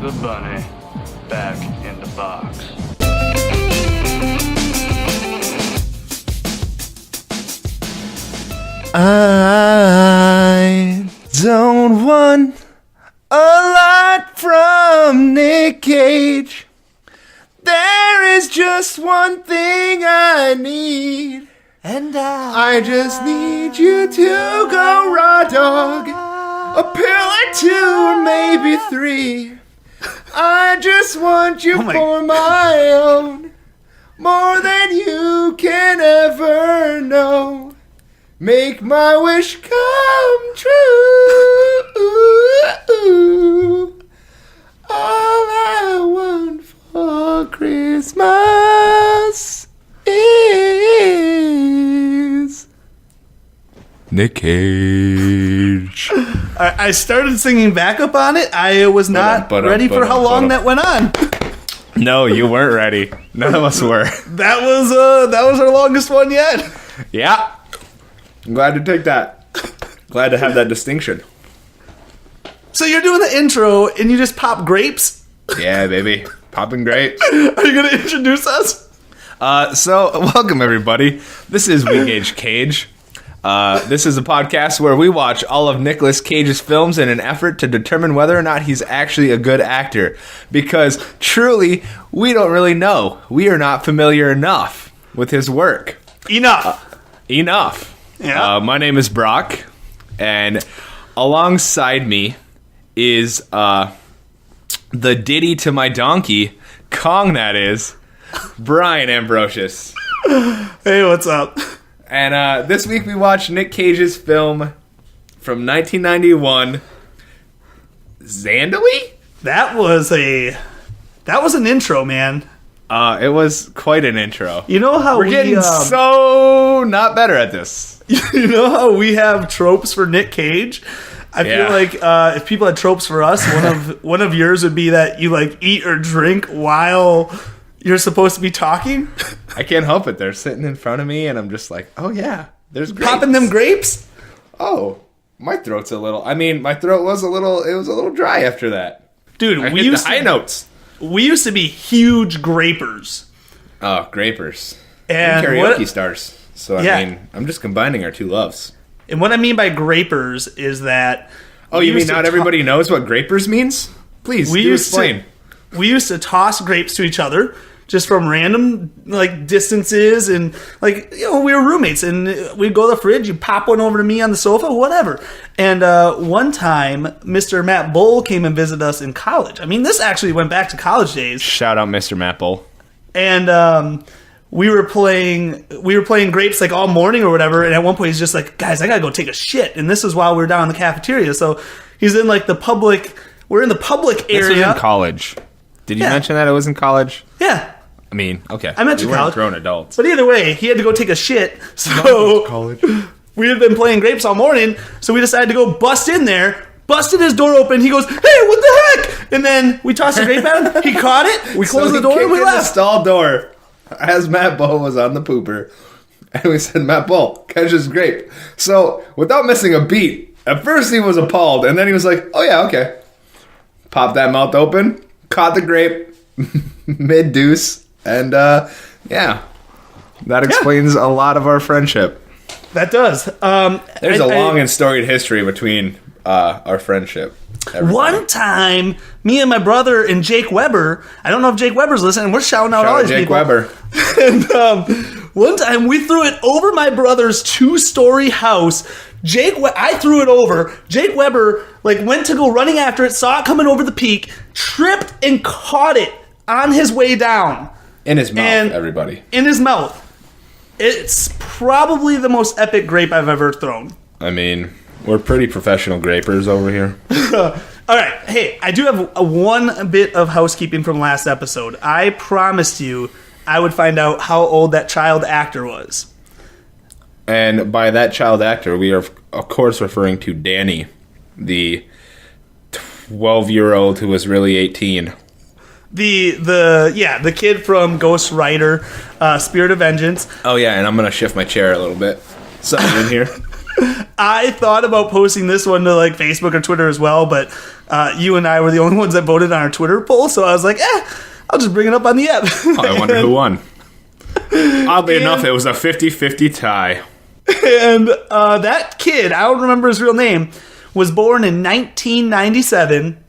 the bunny back in the box. I don't want a lot from Nic Cage. There is just one thing I need. And I just need you to go raw dog. A pill or two or maybe three. I just want you for my own. More than you can ever know. Make my wish come true. All I want for Christmas is Nic Cage. I started singing backup on it. I was not ready for how long that went on. No, you weren't ready. None of us were. That was our longest one yet. Yeah. I'm glad to take that. Glad to have that distinction. So you're doing the intro and you just pop grapes? Yeah, baby. Popping grapes. Are you going to introduce us? So, welcome everybody. This is Nic Cage. This is a podcast where we watch all of Nicolas Cage's films in an effort to determine whether or not he's actually a good actor. Because, truly, we don't really know. We are not familiar enough with his work. Enough. Yeah. My name is Brock, and alongside me is the ditty to my donkey, Kong that is, Brian Ambrosius. Hey, what's up? And this week we watched Nic Cage's film from 1991, Zandalee? That was an intro, man. It was quite an intro. You know how we're getting so not better at this. You know how we have tropes for Nic Cage? I feel like if people had tropes for us, one of yours would be that you like eat or drink while you're supposed to be talking. I can't help it. They're sitting in front of me, and I'm just like, oh yeah, there's grapes. Popping them grapes. Oh, my throat's a little. I mean, my throat was a little. It was a little dry after that. Dude, we used the high notes. We used to be huge grapers. Oh, grapers. And karaoke stars. So, I mean, I'm just combining our two loves. And what I mean by grapers is that... Oh, you mean not everybody knows what grapers means? Please, explain. We used to toss grapes to each other just from random, like, distances. And, like, you know, we were roommates. And we'd go to the fridge, you pop one over to me on the sofa, whatever. And one time, Mr. Matt Bull came and visited us in college. I mean, this actually went back to college days. Shout out Mr. Matt Bull. And... We were playing grapes like all morning or whatever, and at one point he's just like, guys, I gotta go take a shit. And this was while we were down in the cafeteria. So he's in like we're in the public area. This was in college. Did you mention that it was in college? Yeah. I mean, okay. I mentioned college. We weren't grown adults. But either way, he had to go take a shit. So college. We had been playing grapes all morning, so we decided to go bust in there. Busted his door open. He goes, hey, what the heck? And then we tossed a grape at him. He caught it. We closed the door and we left. The stall door. As Matt Bull was on the pooper, and we said, Matt Bull, catch this grape. So, without missing a beat, at first he was appalled, and then he was like, oh yeah, okay. Popped that mouth open, caught the grape, mid-deuce, and yeah. That explains a lot of our friendship. That does. There's a long and storied history between our friendship. Everybody. One time, me and my brother and Jake Weber, I don't know if Jake Weber's listening, we're shouting out all these people. Weber. And one time we threw it over my brother's 2-story house. I threw it over. Jake Weber went to go running after it, saw it coming over the peak, tripped and caught it on his way down. In his mouth, everybody. In his mouth. It's probably the most epic grape I've ever thrown. I mean... We're pretty professional grapers over here. All right. Hey, I do have one bit of housekeeping from last episode. I promised you I would find out how old that child actor was. And by that child actor, we are, of course, referring to Danny, the 12-year-old who was really 18. The kid from Ghost Rider, Spirit of Vengeance. Oh, yeah, and I'm going to shift my chair a little bit. Something in here. I thought about posting this one to like Facebook or Twitter as well, but you and I were the only ones that voted on our Twitter poll, so I was like, I'll just bring it up on the app. I wonder who won. Oddly enough, it was a 50-50 tie. And that kid, I don't remember his real name, was born in 1997,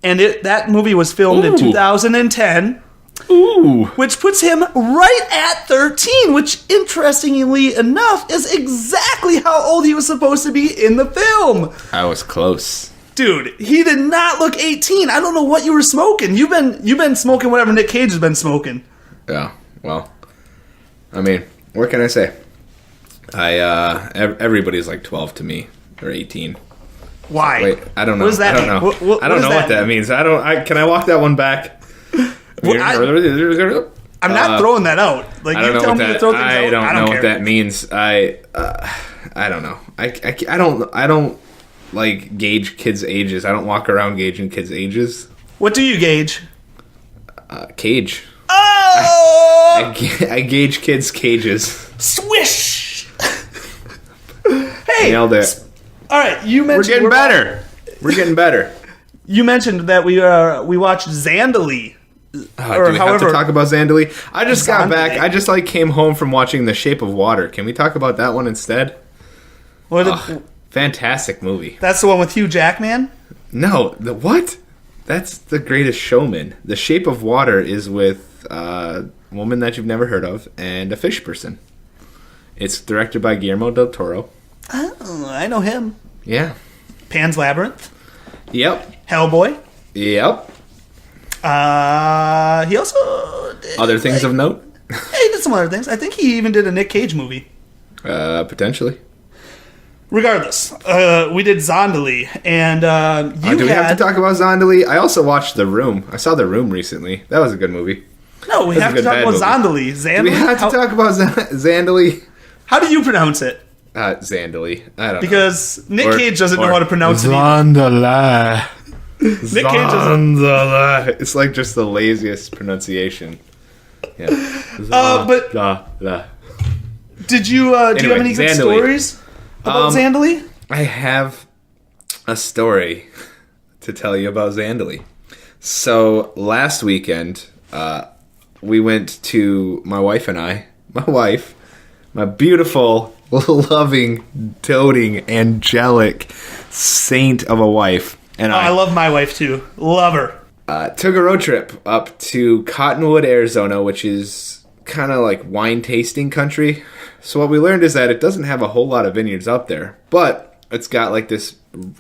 and that movie was filmed in 2010. Ooh. Which puts him right at 13, which, interestingly enough, is exactly how old he was supposed to be in the film. I was close. Dude, he did not look 18. I don't know what you were smoking. You've been smoking whatever Nic Cage has been smoking. Yeah, well, I mean, what can I say? Everybody's like 12 to me, or 18. Why? Wait, I don't know. What does that I don't mean? know. I don't know what that means. Can I walk that one back? I'm not throwing that out. Like, I don't you know tell what me that. to throw things I out. don't know care. what that means. I don't know. I don't like gauge kids' ages. I don't walk around gauging kids' ages. What do you gauge? Cage. Oh! I gauge kids' cages. Swish! Hey! Nailed it. All right, you mentioned... We're getting better. We're getting better. You mentioned that we watched Zandalee. Do we have to talk about Zandalee? I just got back. I just came home from watching The Shape of Water. Can we talk about that one instead? Fantastic movie. That's the one with Hugh Jackman? No, the what? That's The Greatest Showman. The Shape of Water is with a woman that you've never heard of and a fish person. It's directed by Guillermo del Toro. Oh, I know him. Yeah. Pan's Labyrinth. Yep. Hellboy. Yep. He also did, other things of note? He did some other things. I think he even did a Nic Cage movie. Potentially. Regardless, we did Zandalee, and do we have to talk about Zandalee? I also watched The Room. I saw The Room recently. That was a good movie. No, we have to talk about Zandalee. Zandalee. Do we have to talk about Zandalee? How do you pronounce it? Zandalee. I don't know. Because Nic Cage doesn't know how to pronounce it. Zandalee. Nick Cage doesn't. It's like just the laziest pronunciation. Yeah. But did you do you have any good stories about Zandalee? I have a story to tell you about Zandalee. So last weekend, we went to my wife, my beautiful, loving, doting, angelic saint of a wife. And I love my wife too. Love her. Took a road trip up to Cottonwood, Arizona, which is kind of like wine tasting country. So what we learned is that it doesn't have a whole lot of vineyards up there, but it's got like this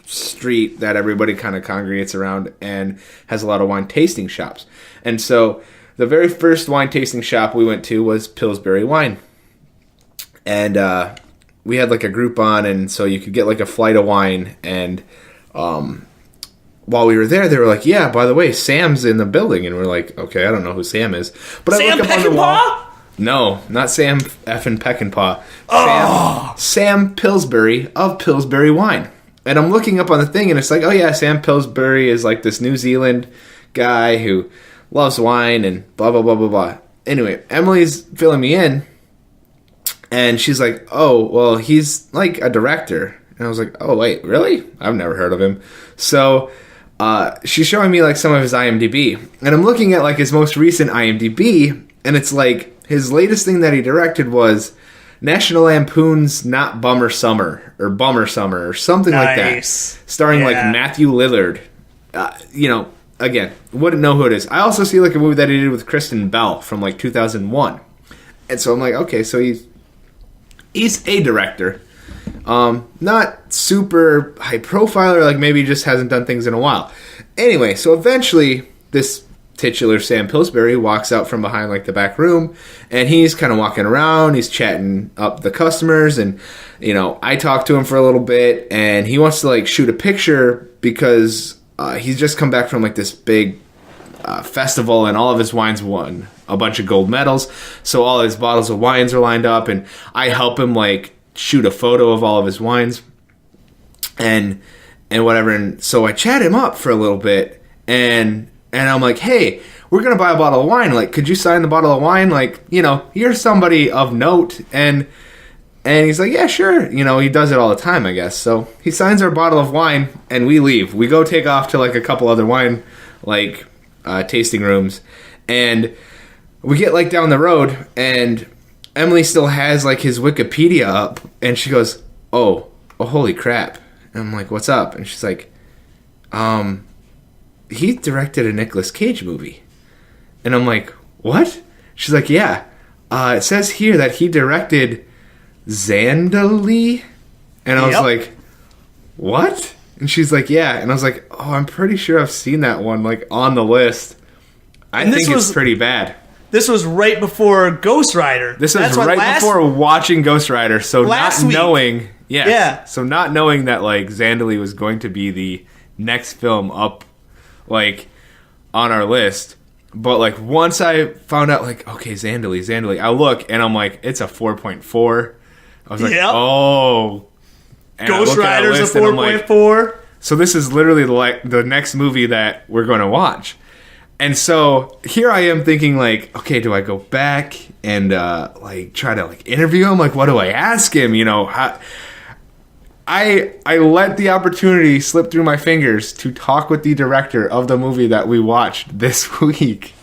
street that everybody kind of congregates around and has a lot of wine tasting shops. And so the very first wine tasting shop we went to was Pillsbury Wine. And we had like a Groupon, and so you could get like a flight of wine. And while we were there, they were like, yeah, by the way, Sam's in the building. And we're like, okay, I don't know who Sam is. But Sam I look up on the wall. Peckinpah? No, not Sam effing Peckinpah. Oh. Sam Pillsbury of Pillsbury Wine. And I'm looking up on the thing, and it's like, oh yeah, Sam Pillsbury is like this New Zealand guy who loves wine and blah, blah, blah, blah, blah. Anyway, Emily's filling me in, and she's like, oh, well, he's like a director. And I was like, oh, wait, really? I've never heard of him. So she's showing me like some of his IMDb. And I'm looking at like his most recent IMDb, and it's like his latest thing that he directed was National Lampoon's Not Bummer Summer or Bummer Summer or something like that. Starring like Matthew Lillard. Again, wouldn't know who it is. I also see like a movie that he did with Kristen Bell from like 2001. And so I'm like, okay, so he's a director. Not super high profile, or like maybe he just hasn't done things in a while. Anyway, so eventually this titular Sam Pillsbury walks out from behind like the back room, and he's kind of walking around, he's chatting up the customers, and I talk to him for a little bit, and he wants to like shoot a picture because he's just come back from like this big festival, and all of his wines won a bunch of gold medals, so all his bottles of wines are lined up, and I help him like shoot a photo of all of his wines and whatever. And so I chat him up for a little bit, and I'm like, hey, we're gonna buy a bottle of wine, like, could you sign the bottle of wine? Like, you're somebody of note. And And he's like, yeah, sure. You know, he does it all the time, I guess. So he signs our bottle of wine, and we leave. We go take off to, like, a couple other wine, like, tasting rooms. And we get, like, down the road, and Emily still has, like, his Wikipedia up. And she goes, oh, holy crap. And I'm like, what's up? And she's like, he directed a Nicolas Cage movie. And I'm like, what? She's like, yeah. It says here that he directed Zandalee. And I was like, what? And she's like, yeah. And I was like, oh, I'm pretty sure I've seen that one, like, on the list. I think it's pretty bad. This was right before Ghost Rider. This was right before watching Ghost Rider. So not knowing... Yes. Yeah. So not knowing that, like, Zandalee was going to be the next film up, like, on our list. But, like, once I found out, like, okay, Zandalee, I look, and I'm like, it's a 4.4. I was like, oh. And Ghost Rider's a 4.4. Like, so this is literally, like, the next movie that we're going to watch. And so here I am thinking, like, okay, do I go back and, like, try to, like, interview him? Like, what do I ask him? You know, I let the opportunity slip through my fingers to talk with the director of the movie that we watched this week.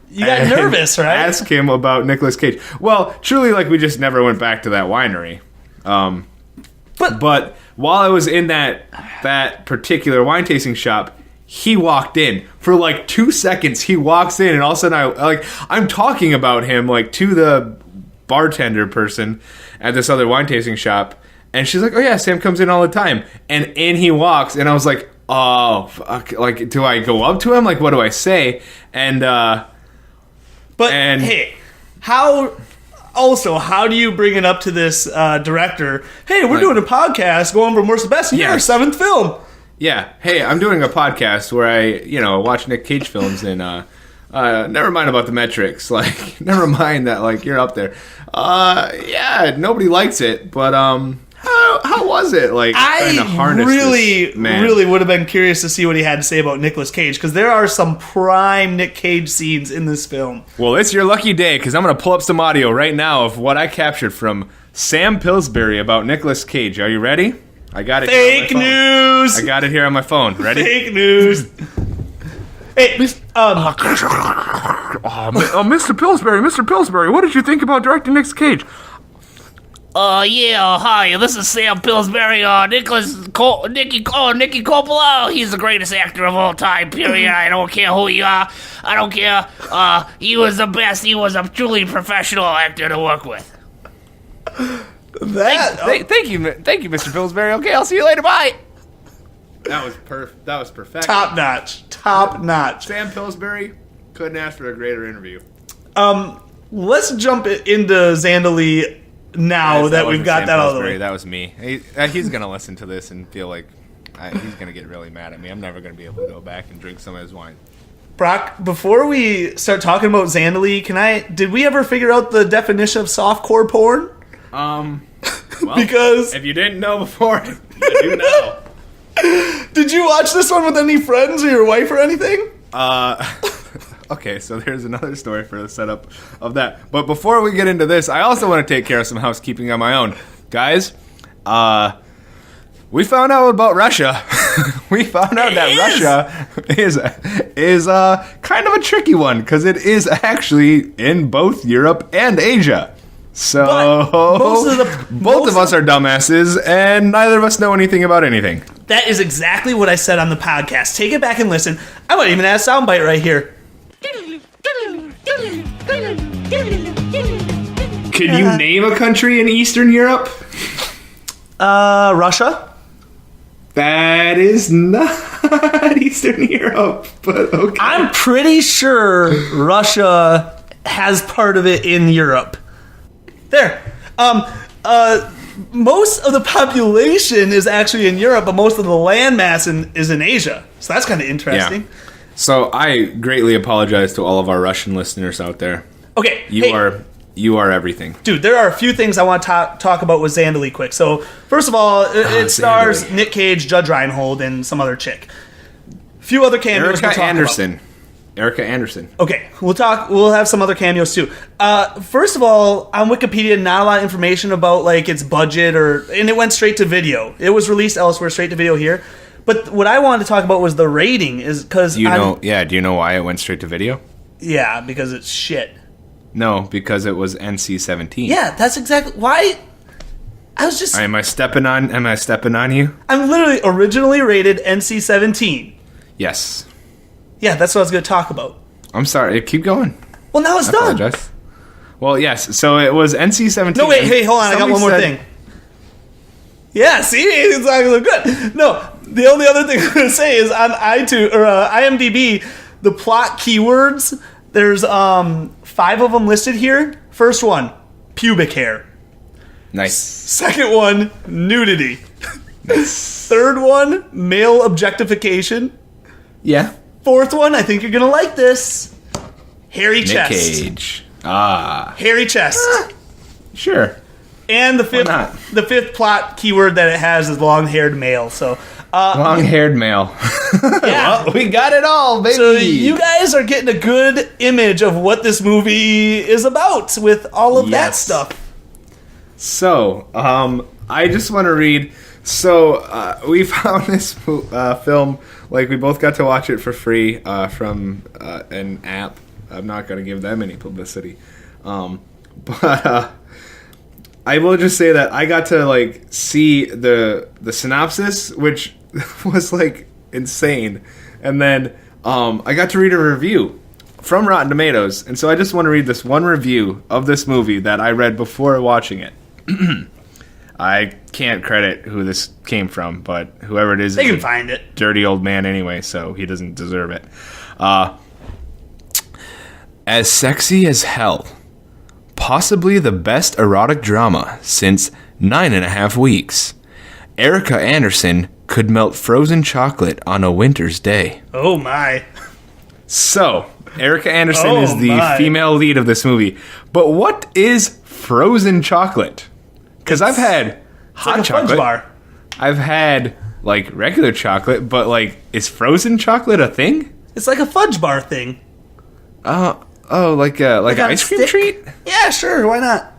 You got nervous, right? Ask him about Nicolas Cage. Well, truly, like, we just never went back to that winery. But while I was in that particular wine tasting shop, he walked in. For, like, 2 seconds, he walks in, and all of a sudden, I'm talking about him, like, to the bartender person at this other wine tasting shop. And she's like, oh, yeah, Sam comes in all the time. And in he walks, and I was like, oh, fuck. Like, do I go up to him? Like, what do I say? And, hey, how do you bring it up to this director? Hey, we're doing a podcast going from worst to best. You're our 7th film. Yeah. Hey, I'm doing a podcast where I, watch Nic Cage films and, never mind about the metrics. Like, never mind that, like, you're up there. Yeah, nobody likes it, but, how was it? Like, trying to harness this man? Really would have been curious to see what he had to say about Nicolas Cage, because there are some prime Nic Cage scenes in this film. Well, it's your lucky day, because I'm going to pull up some audio right now of what I captured from Sam Pillsbury about Nicolas Cage. Are you ready? I got it. Fake news. I got it here on my phone. Ready? Fake news. Hey, Mr. Pillsbury, what did you think about directing Nicolas Cage? Hi, this is Sam Pillsbury, Nicky Coppola. He's the greatest actor of all time, period. I don't care who you are. I don't care. He was the best. He was a truly professional actor to work with. Thank you, Mr. Pillsbury. Okay, I'll see you later. Bye. That was perfect. Top notch. Sam Pillsbury couldn't ask for a greater interview. Let's jump into Zandalee now that we've got that out of the way. That was me. He's gonna listen to this and feel like he's gonna get really mad at me. I'm never gonna be able to go back and drink some of his wine. Brock, before we start talking about Zandalee, did we ever figure out the definition of softcore porn? Well, because if you didn't know before, you do now. Did you watch this one with any friends or your wife or anything? Okay, so there's another story for the setup of that. But before we get into this, I also want to take care of some housekeeping on my own. Guys, we found out about Russia. We found out that Russia is kind of a tricky one, because it is actually in both Europe and Asia. So both of us are dumbasses, and neither of us know anything about anything. That is exactly what I said on the podcast. Take it back and listen. I might even add a soundbite right here. Can you name a country in Eastern Europe? Russia. That is not Eastern Europe, but okay. I'm pretty sure Russia has part of it in Europe. There. Most of the population is actually in Europe, but most of the landmass is in Asia. So that's kind of interesting. Yeah. So I greatly apologize to all of our Russian listeners out there. Okay. You are everything. Dude, there are a few things I want to talk about with Zandalee quick. So, first of all, it stars Nic Cage, Judge Reinhold, and some other chick. A few other cameos. Erica Anderson. Erica Anderson. Okay, we'll have some other cameos too. First of all, on Wikipedia, not a lot of information about like its budget and it went straight to video. It was released elsewhere, straight to video here. But what I wanted to talk about was the rating, is because do you know why it went straight to video? Yeah, because it's shit. No, because it was NC-17. Yeah, that's exactly why. I was just. Am I stepping on you? I'm literally originally rated NC-17. Yes. Yeah, that's what I was going to talk about. I'm sorry. Keep going. Well, now it's I done. apologize. Well, yes. So it was NC-17. No, wait, hey, hold on. I got one more thing. Yeah, see, it's not going to look good. No, the only other thing I'm going to say is on iTunes or IMDb, the plot keywords. There's 5 of them listed here. First one, pubic hair. Nice. Second one, nudity. Nice. Third one, male objectification. Yeah. Fourth one, I think you're going to like this. Hairy chest. Nic Cage. Ah. Hairy chest. Sure. And the fifth plot keyword that it has is long-haired male. So long-haired male. Yeah. Well, we got it all, baby. So you guys are getting a good image of what this movie is about with all of that stuff. So, I just want to read. So, we found this film. Like, we both got to watch it for free from an app. I'm not going to give them any publicity. But I will just say that I got to, like, see the synopsis, which was, like, insane. And then I got to read a review from Rotten Tomatoes. And so I just want to read this one review of this movie that I read before watching it. I can't credit who this came from, but whoever it is, they can find it. Dirty old man anyway, so he doesn't deserve it. As sexy as hell. Possibly the best erotic drama since 9.5 weeks. Erica Anderson could melt frozen chocolate on a winter's day. Oh my. So, Erica Anderson is the female lead of this movie. But what is frozen chocolate? Because I've had hot like chocolate. Fudge bar. I've had like regular chocolate, but like, is frozen chocolate a thing? It's like a fudge bar thing. Like an ice cream treat? Yeah, sure. Why not?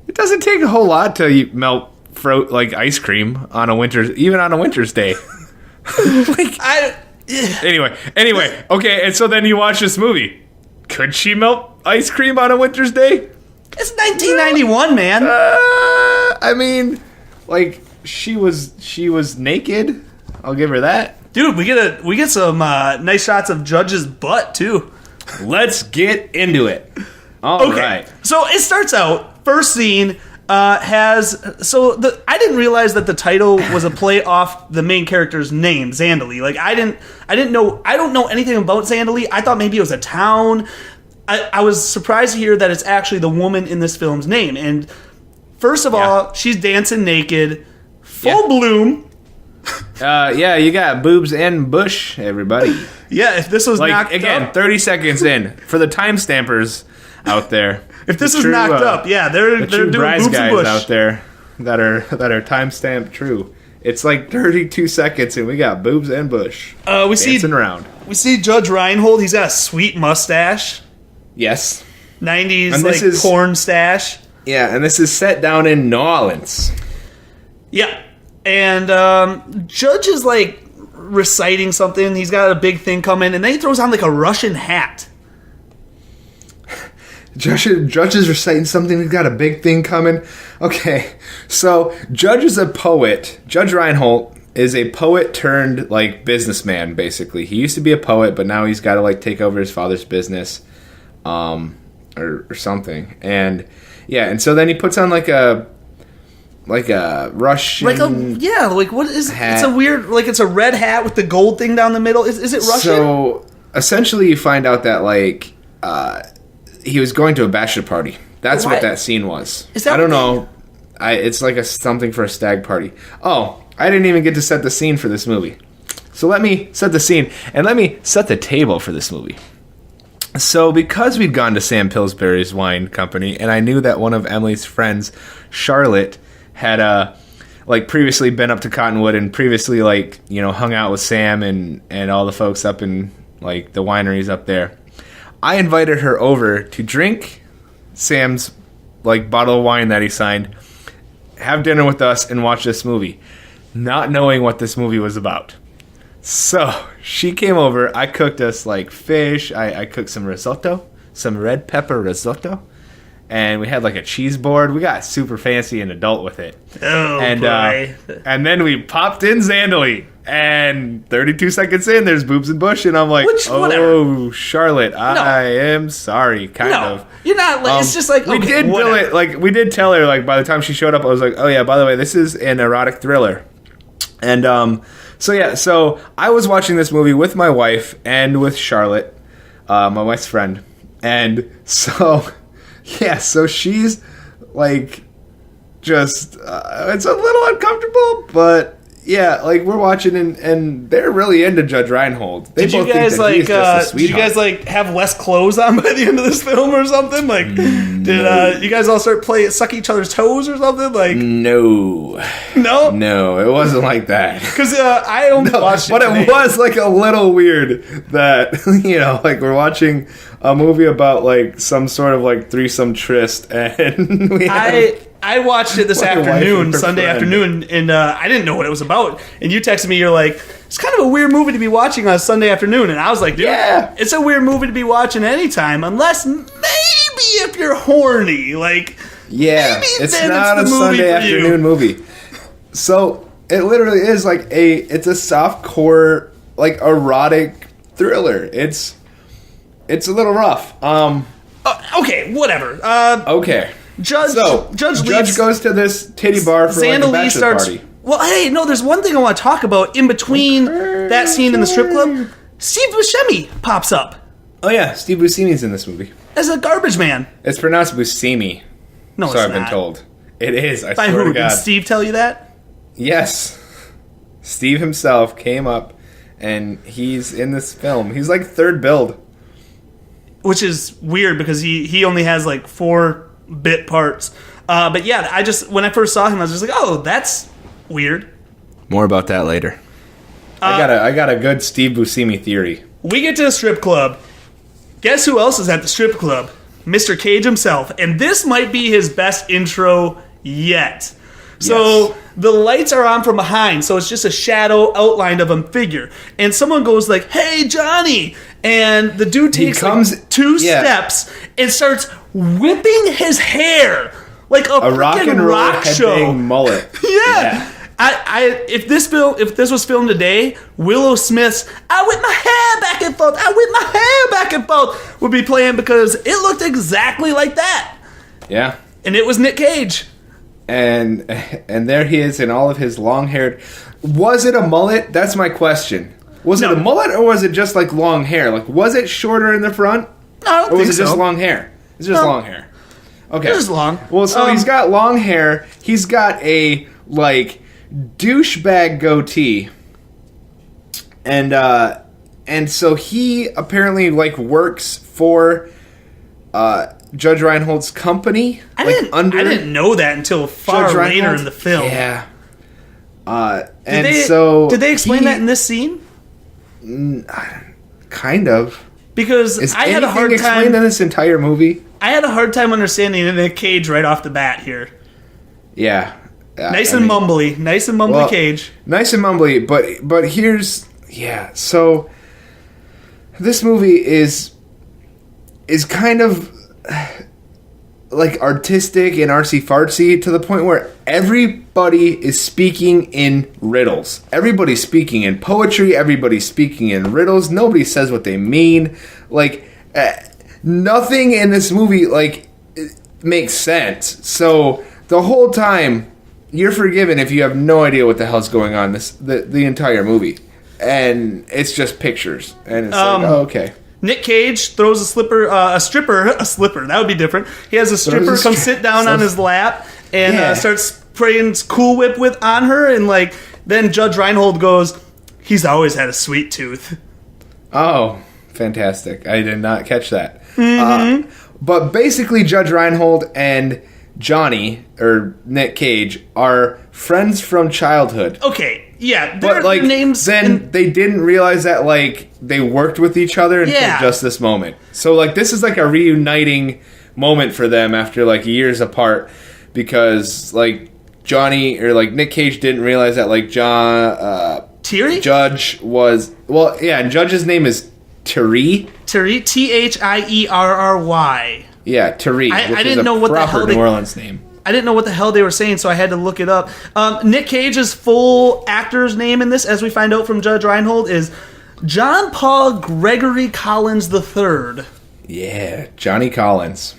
It doesn't take a whole lot to melt like ice cream on a winter's day. Anyway. Okay, and so then you watch this movie. Could she melt ice cream on a winter's day? It's 1991, man. I mean, like she was naked. I'll give her that. Dude, we get some nice shots of Judge's butt too. Let's get into it. All right. So it starts out, first scene I didn't realize that the title was a play off the main character's name, Zandalee. Like I don't know anything about Zandalee. I thought maybe it was a town. I was surprised to hear that it's actually the woman in this film's name. And first of all, she's dancing naked, full bloom. You got boobs and bush, everybody. Yeah, if this was knocked up, 30 seconds in for the time stampers out there. If this was knocked up, they're doing boobs and bush out there that are time stamped true. It's like 32 seconds and we got boobs and bush. We dancing around. We see Judge Reinhold. He's got a sweet mustache. Yes. 90s porn stash. Yeah, and this is set down in New Orleans. Yeah. And Judge is like reciting something. He's got a big thing coming, and then he throws on like a Russian hat. Judge is reciting something. He's got a big thing coming. Okay, so Judge is a poet. Judge Reinhold is a poet turned like businessman. Basically, he used to be a poet, but now he's got to like take over his father's business, or something. And yeah, and so then he puts on like a Russian what is hat. It's a weird, like it's a red hat with the gold thing down the middle. Is it Russian? So essentially you find out that like he was going to a bachelor party. That's what that scene was. Is that I don't know. It's like something for a stag party. Oh, I didn't even get to set the scene for this movie. So let me set the scene and let me set the table for this movie. So because we'd gone to Sam Pillsbury's wine company and I knew that one of Emily's friends, Charlotte, had previously been up to Cottonwood and previously hung out with Sam and all the folks up in like the wineries up there. I invited her over to drink Sam's like bottle of wine that he signed, have dinner with us, and watch this movie, not knowing what this movie was about. So she came over. I cooked us like fish. I cooked some risotto, some red pepper risotto, and we had like a cheese board. We got super fancy and adult with it. Oh, boy. And then we popped in Zandalee. And 32 seconds in, there's boobs and bush, and I'm like, whatever. Charlotte, I am sorry, kind of. You're not. Like, it's just like, we did bill it. Like, we did tell her. Like, by the time she showed up, I was like, oh yeah, by the way, this is an erotic thriller. And so I was watching this movie with my wife and with Charlotte, my wife's friend, and so so she's like, just it's a little uncomfortable, but. Yeah, like we're watching and they're really into Judge Reinhold. Did you guys like have less clothes on by the end of this film or something? Like, did you guys all start suck each other's toes or something? Like, no, it wasn't like that. Because I only watched it, but it was like a little weird that like we're watching a movie about like some sort of like threesome tryst, and I watched it this afternoon, Sunday afternoon, and I didn't know what it was about. And you texted me, you're like, it's kind of a weird movie to be watching on a Sunday afternoon. And I was like, dude, it's a weird movie to be watching anytime, unless maybe if you're horny. Like, maybe it's not a Sunday afternoon movie. So it literally is like it's a softcore, like erotic thriller. It's a little rough. Okay, whatever. Okay. Judge goes to this titty bar for like a bachelor party. Well, hey, no, there's one thing I want to talk about in between that scene in the strip club. Steve Buscemi pops up. Oh yeah, Steve Buscemi's in this movie as a garbage man. It's pronounced Buscemi. No, so I've been told. It is. I swear to God. Did Steve tell you that? Yes. Steve himself came up, and he's in this film. He's like third build, which is weird because he only has like 4 bit parts. But yeah, when I first saw him, I was just like, oh, that's weird. More about that later. I got a good Steve Buscemi theory. We get to the strip club. Guess who else is at the strip club? Mr. Cage himself. And this might be his best intro yet. So the lights are on from behind, so it's just a shadow outline of a figure. And someone goes like, hey, Johnny! And the dude takes like 2 steps and starts whipping his hair like a rock and roll rock show mullet. Yeah. If this was filmed today, Willow Smith's "I whip my hair back and forth, I whip my hair back and forth" would be playing because it looked exactly like that. Yeah. And it was Nic Cage. And there he is in all of his long-haired... Was it a mullet? That's my question. Was it a mullet or was it just like long hair? Like, was it shorter in the front? No, I don't think so. Or was it just long hair? It's just long hair. Okay. It's just long. Well, so he's got long hair. He's got a, like, douchebag goatee. And so he apparently, like, works for Judge Reinhold's company. I didn't know that until far later in the film. Yeah. Did they explain that in this scene? Kind of. Because I had a hard time explained in this entire movie. I had a hard time understanding Nic Cage right off the bat here. Yeah. Nice and mumbly Cage. Nice and mumbly, but here's so this movie is kind of like artistic and artsy-fartsy to the point where everybody is speaking in riddles. Everybody's speaking in poetry. Everybody's speaking in riddles. Nobody says what they mean. Like, nothing in this movie, like, makes sense. So, the whole time, you're forgiven if you have no idea what the hell's going on the entire movie. And it's just pictures. And it's like, oh, okay. Nic Cage throws a stripper, that would be different. He has a stripper come sit down on his lap and starts spraying Cool Whip on her, and like then Judge Reinhold goes, he's always had a sweet tooth. Oh, fantastic. I did not catch that. Mm-hmm. But basically Judge Reinhold and Johnny, or Nic Cage, are friends from childhood. Okay, Yeah, But like, names. then they didn't realize that like they worked with each other until Yeah. just this moment. So like, this is like a reuniting moment for them after like years apart, because like Johnny or like Nic Cage didn't realize that like Thierry? Judge was and Judge's name is Thierry. Thierry, Thierry. Yeah, Thierry. I which didn't is know a what the proper hell New Orleans name. I didn't know what the hell they were saying, so I had to look it up. Nic Cage's full actor's name in this, as we find out from Judge Reinhold, is John Paul Gregory Collins III. Yeah, Johnny Collins.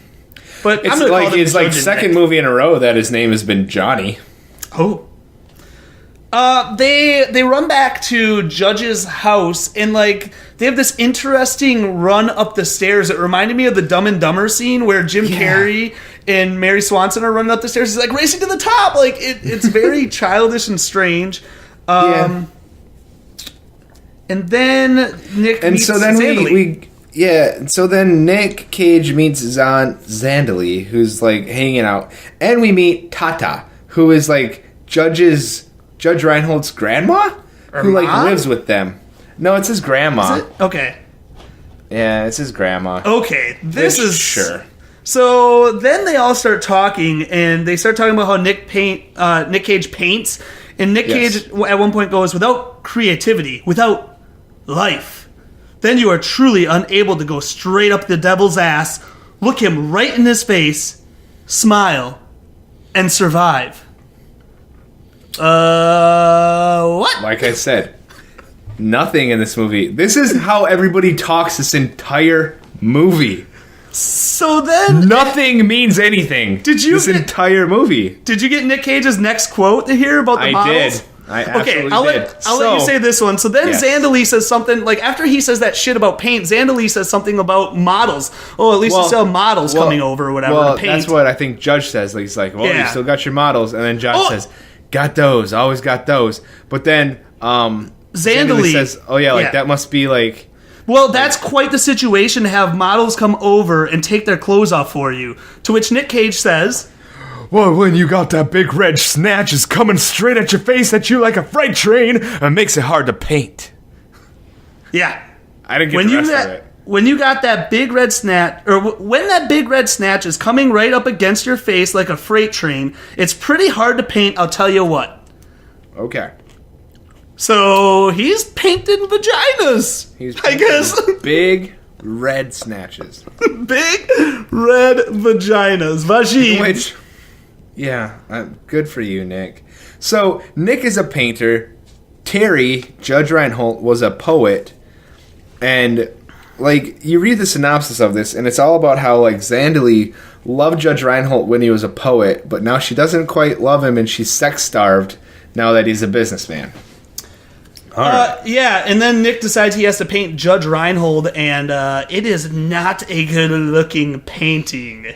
But It's I'm gonna like call him his like Judge second Nick. movie in a row that his name has been Johnny. Oh. They run back to Judge's house, and like they have this interesting run up the stairs. It reminded me of the Dumb and Dumber scene where Jim Carrey and Mary Swanson are running up the stairs. He's like racing to the top. Like it's very childish and strange. And then Nick And meets so then Zandalee. so then Nic Cage meets Zandalee, who's like hanging out, and we meet Tata, who is like Judge Reinhold's grandma, who like mom? lives with them. No, it's his grandma. Is it? Okay. Yeah, it's his grandma. Okay. This is sure. So then they all start talking, and they start talking about how Nic Cage paints, and Nic Yes. Cage at one point goes, "Without creativity, without life, then you are truly unable to go straight up the devil's ass, look him right in his face, smile, and survive." What? Like I said, nothing in this movie. This is how everybody talks this entire movie. So then, Nothing means anything. Did you This get- entire movie. did you get Nic Cage's next quote to hear about the I models? did. I Okay, absolutely I'll did. let you say this one. So then Yes. Zandalee says something, like after he says that shit about paint, Zandalee says something about models. Oh, at least you saw models coming over or whatever Well, to paint. that's what I think Judge says. Like, he's like, well, you Yeah. still got your models. And then Judge Oh. says, got those. Always got those. But then Zandalee says, oh, yeah, like that must be like... Well, that's quite the situation to have models come over and take their clothes off for you. To which Nic Cage says, Well, when you got that big red snatch is coming straight at your face at you like a freight train, it makes it hard to paint. yeah. I didn't get the rest of it. When you got that big red snatch, or when that big red snatch is coming right up against your face like a freight train, it's pretty hard to paint, I'll tell you what. Okay. So he's painting vaginas. I guess. Big red snatches. Big red vaginas. Vagines. Which, yeah, good for you, Nick. So, Nick is a painter. Terry, Judge Reinhold, was a poet. And, like, you read the synopsis of this, and it's all about how, like, Zandalee loved Judge Reinhold when he was a poet, but now she doesn't quite love him, and she's sex-starved now that he's a businessman. All right. Yeah, and then Nick decides he has to paint Judge Reinhold, and it is not a good-looking painting.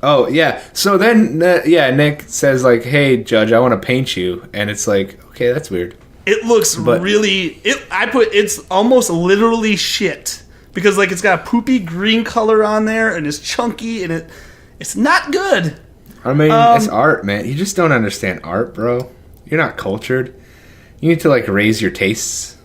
Oh, yeah. So then, Nick says, like, hey, Judge, I want to paint you. And it's like, okay, that's weird. It looks But- really... It's almost literally shit. Because, like, it's got a poopy green color on there, and it's chunky, and it's not good. I mean, it's art, man. You just don't understand art, bro. You're not cultured. You need to, like, raise your tastes.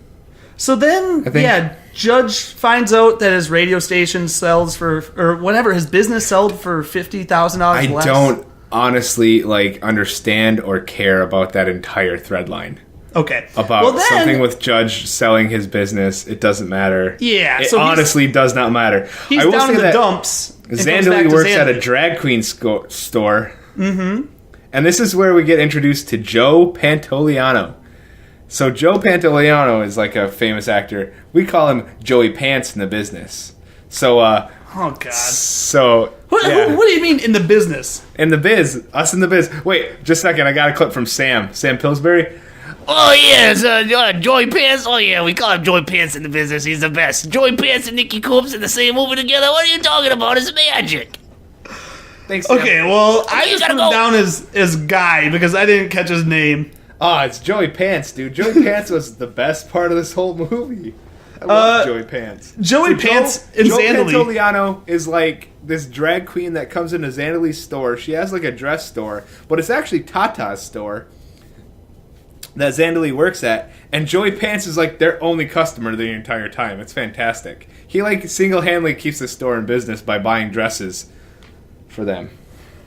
So then, I think- Judge finds out that his radio station sells for, or whatever, his business sold for $50,000 I less. don't honestly, like, understand or care about that entire thread line. Okay. About Well, then- something with Judge selling his business. It doesn't matter. Yeah, It so he's- honestly does not matter. He's I will down say in the that dumps. and comes back Zandalee to works at a Zandalee. drag queen store. Mm-hmm. And this is where we get introduced to Joe Pantoliano. So Joe Pantoliano is like a famous actor. We call him Joey Pants in the business. So, Oh, God. so What, yeah. what do you mean in the business? In the biz, us in the biz. Wait, just a second. I got a clip from Sam Pillsbury. Oh, yeah, it's Joey Pants. Oh, yeah, we call him Joey Pants in the business. He's the best. Joey Pants and Nicky Coops in the same movie together. What are you talking about? It's magic. Thanks, Sam. Okay, well, I you just gotta put him go. down as Guy because I didn't catch his name. Ah, it's Joey Pants, dude. Joey Pants was the best part of this whole movie. I love Joey Pants. Joey Pants and Joe Zandalee. Pantoliano is like this drag queen that comes into Zandalee's store. She has like a dress store, but it's actually Tata's store. that Zandalee works at, and Joey Pants is like their only customer the entire time. It's fantastic. He like single-handedly keeps the store in business by buying dresses for them.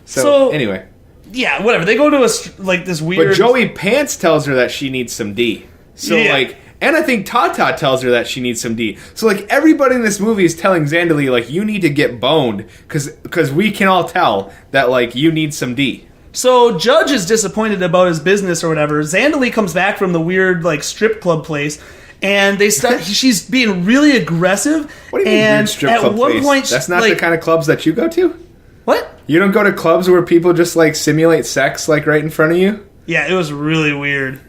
So anyway, yeah, whatever. They go to this weird. but Joey Pants tells her that she needs some D. So like, and I think Tata tells her that she needs some D. So like, everybody in this movie is telling Zandalee like, you need to get boned because we can all tell that like you need some D. So Judge is disappointed about his business or whatever. Zandalee comes back from the weird like strip club place, and they start. She's being really aggressive. What do you mean weird strip club place? That's not the kind of clubs that you go to. What? You don't go to clubs where people just like simulate sex like right in front of you? Yeah, it was really weird.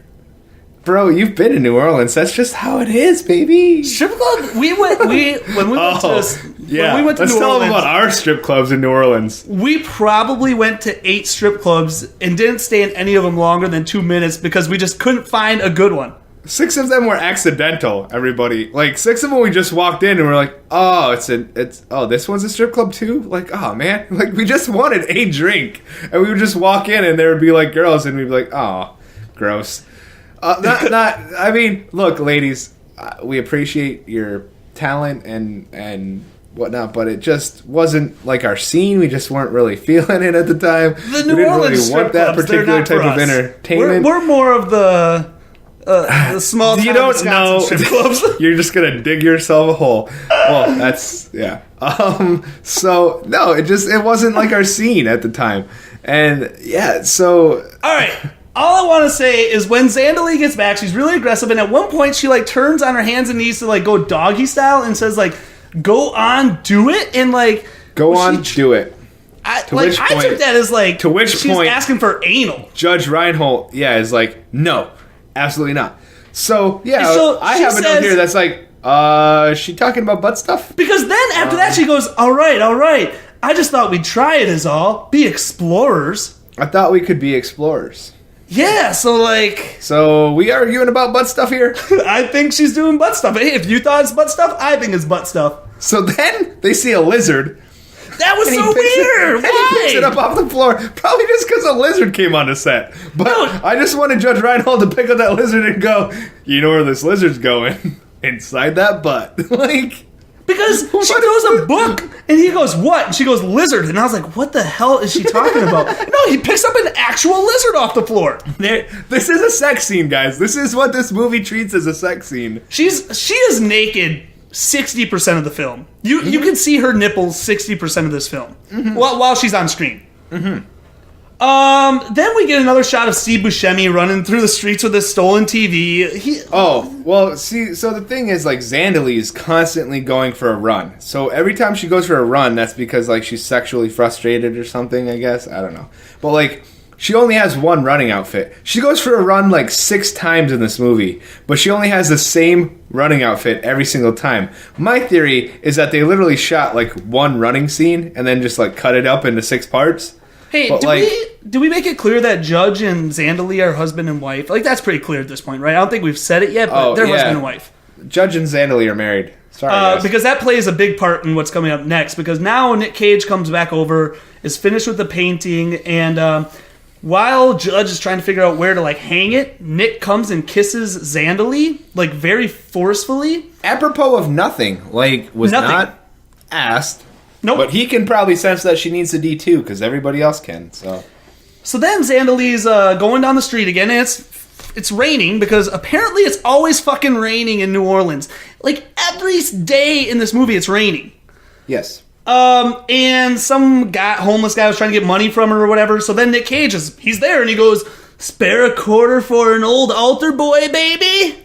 Bro, you've been to New Orleans. That's just how it is, baby. Strip club? When we went to New Let's Orleans, tell them about our strip clubs in New Orleans. We probably went to 8 strip clubs and didn't stay in any of them longer than 2 minutes because we just couldn't find a good one. 6 of them were accidental, everybody. Like, 6 of them we just walked in and we're like, oh, this one's a strip club too? Like, oh, man. Like, we just wanted a drink. And we would just walk in and there would be, like, girls and we'd be like, oh, gross. I mean, look, ladies, we appreciate your talent and whatnot, but it just wasn't like our scene. We just weren't really feeling it at the time. The New Orleans strip clubs, particular type of entertainment. We're more of the small time Wisconsin strip clubs. You're just gonna dig yourself a hole. Well, that's yeah. So no, it wasn't like our scene at the time, and yeah. So all right. All I want to say is when Zandalee gets back, she's really aggressive, and at one point she like turns on her hands and knees to like go doggy style and says like, "Go on, do it," and like do it. I took that as like to which she's point asking for anal. Judge Reinhold, is like, no, absolutely not. So yeah, so I have a note here that's like, is she talking about butt stuff? Because then after that she goes, all right. I just thought we'd try it is all. Be explorers. I thought we could be explorers. Yeah, so we arguing about butt stuff here? I think she's doing butt stuff. Hey, if you thought it's butt stuff, I think it's butt stuff. So then they see a lizard. That was so weird. Why? He picks it up off the floor. Probably just because a lizard came on the set. But I just wanted Judge Reinhold to pick up that lizard and go, you know where this lizard's going? Inside that butt. Like... Because she throws a book, and he goes, what? And she goes, lizard. And I was like, what the hell is she talking about? No, he picks up an actual lizard off the floor. This is a sex scene, guys. This is what this movie treats as a sex scene. She is naked 60% of the film. You can see her nipples 60% of this film while she's on screen. Mm-hmm. Then we get another shot of Steve Buscemi running through the streets with his stolen TV. So the thing is, like, Zandalee is constantly going for a run. So every time she goes for a run, that's because, like, she's sexually frustrated or something, I guess. I don't know. But, like, she only has one running outfit. She goes for a run, like, 6 times in this movie. But she only has the same running outfit every single time. My theory is that they literally shot, like, one running scene and then just, like, cut it up into 6 parts. Hey, do we make it clear that Judge and Zandalee are husband and wife? Like, that's pretty clear at this point, right? I don't think we've said it yet, but they're husband and wife. Judge and Zandalee are married. Sorry, guys. Because that plays a big part in what's coming up next. Because now Nic Cage comes back over, is finished with the painting, and while Judge is trying to figure out where to, like, hang it, Nick comes and kisses Zandalee, like, very forcefully. Apropos of nothing. Like, was not asked. Nope. But he can probably sense that she needs a D too, because everybody else can. So then Zandalee's going down the street again, and it's raining, because apparently it's always fucking raining in New Orleans. Like, every day in this movie it's raining. Yes. And some homeless guy was trying to get money from her or whatever, so then Nic Cage he's there, and he goes, spare a quarter for an old altar boy, baby?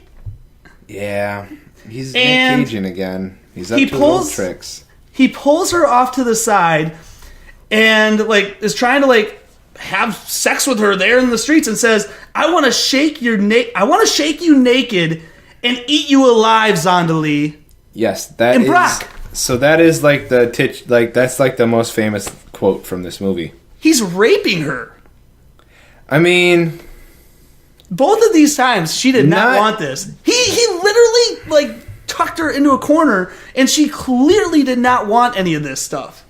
Yeah. He's Nic Caging again. He's up to his old tricks. He pulls her off to the side and, like, is trying to, like, have sex with her there in the streets and says, I want to shake you naked and eat you alive, Zandalee. Yes, that and is... Brock. So that is, like, that's, like, the most famous quote from this movie. He's raping her. I mean... Both of these times, she did not want this. He literally, like... tucked her into a corner, and she clearly did not want any of this stuff.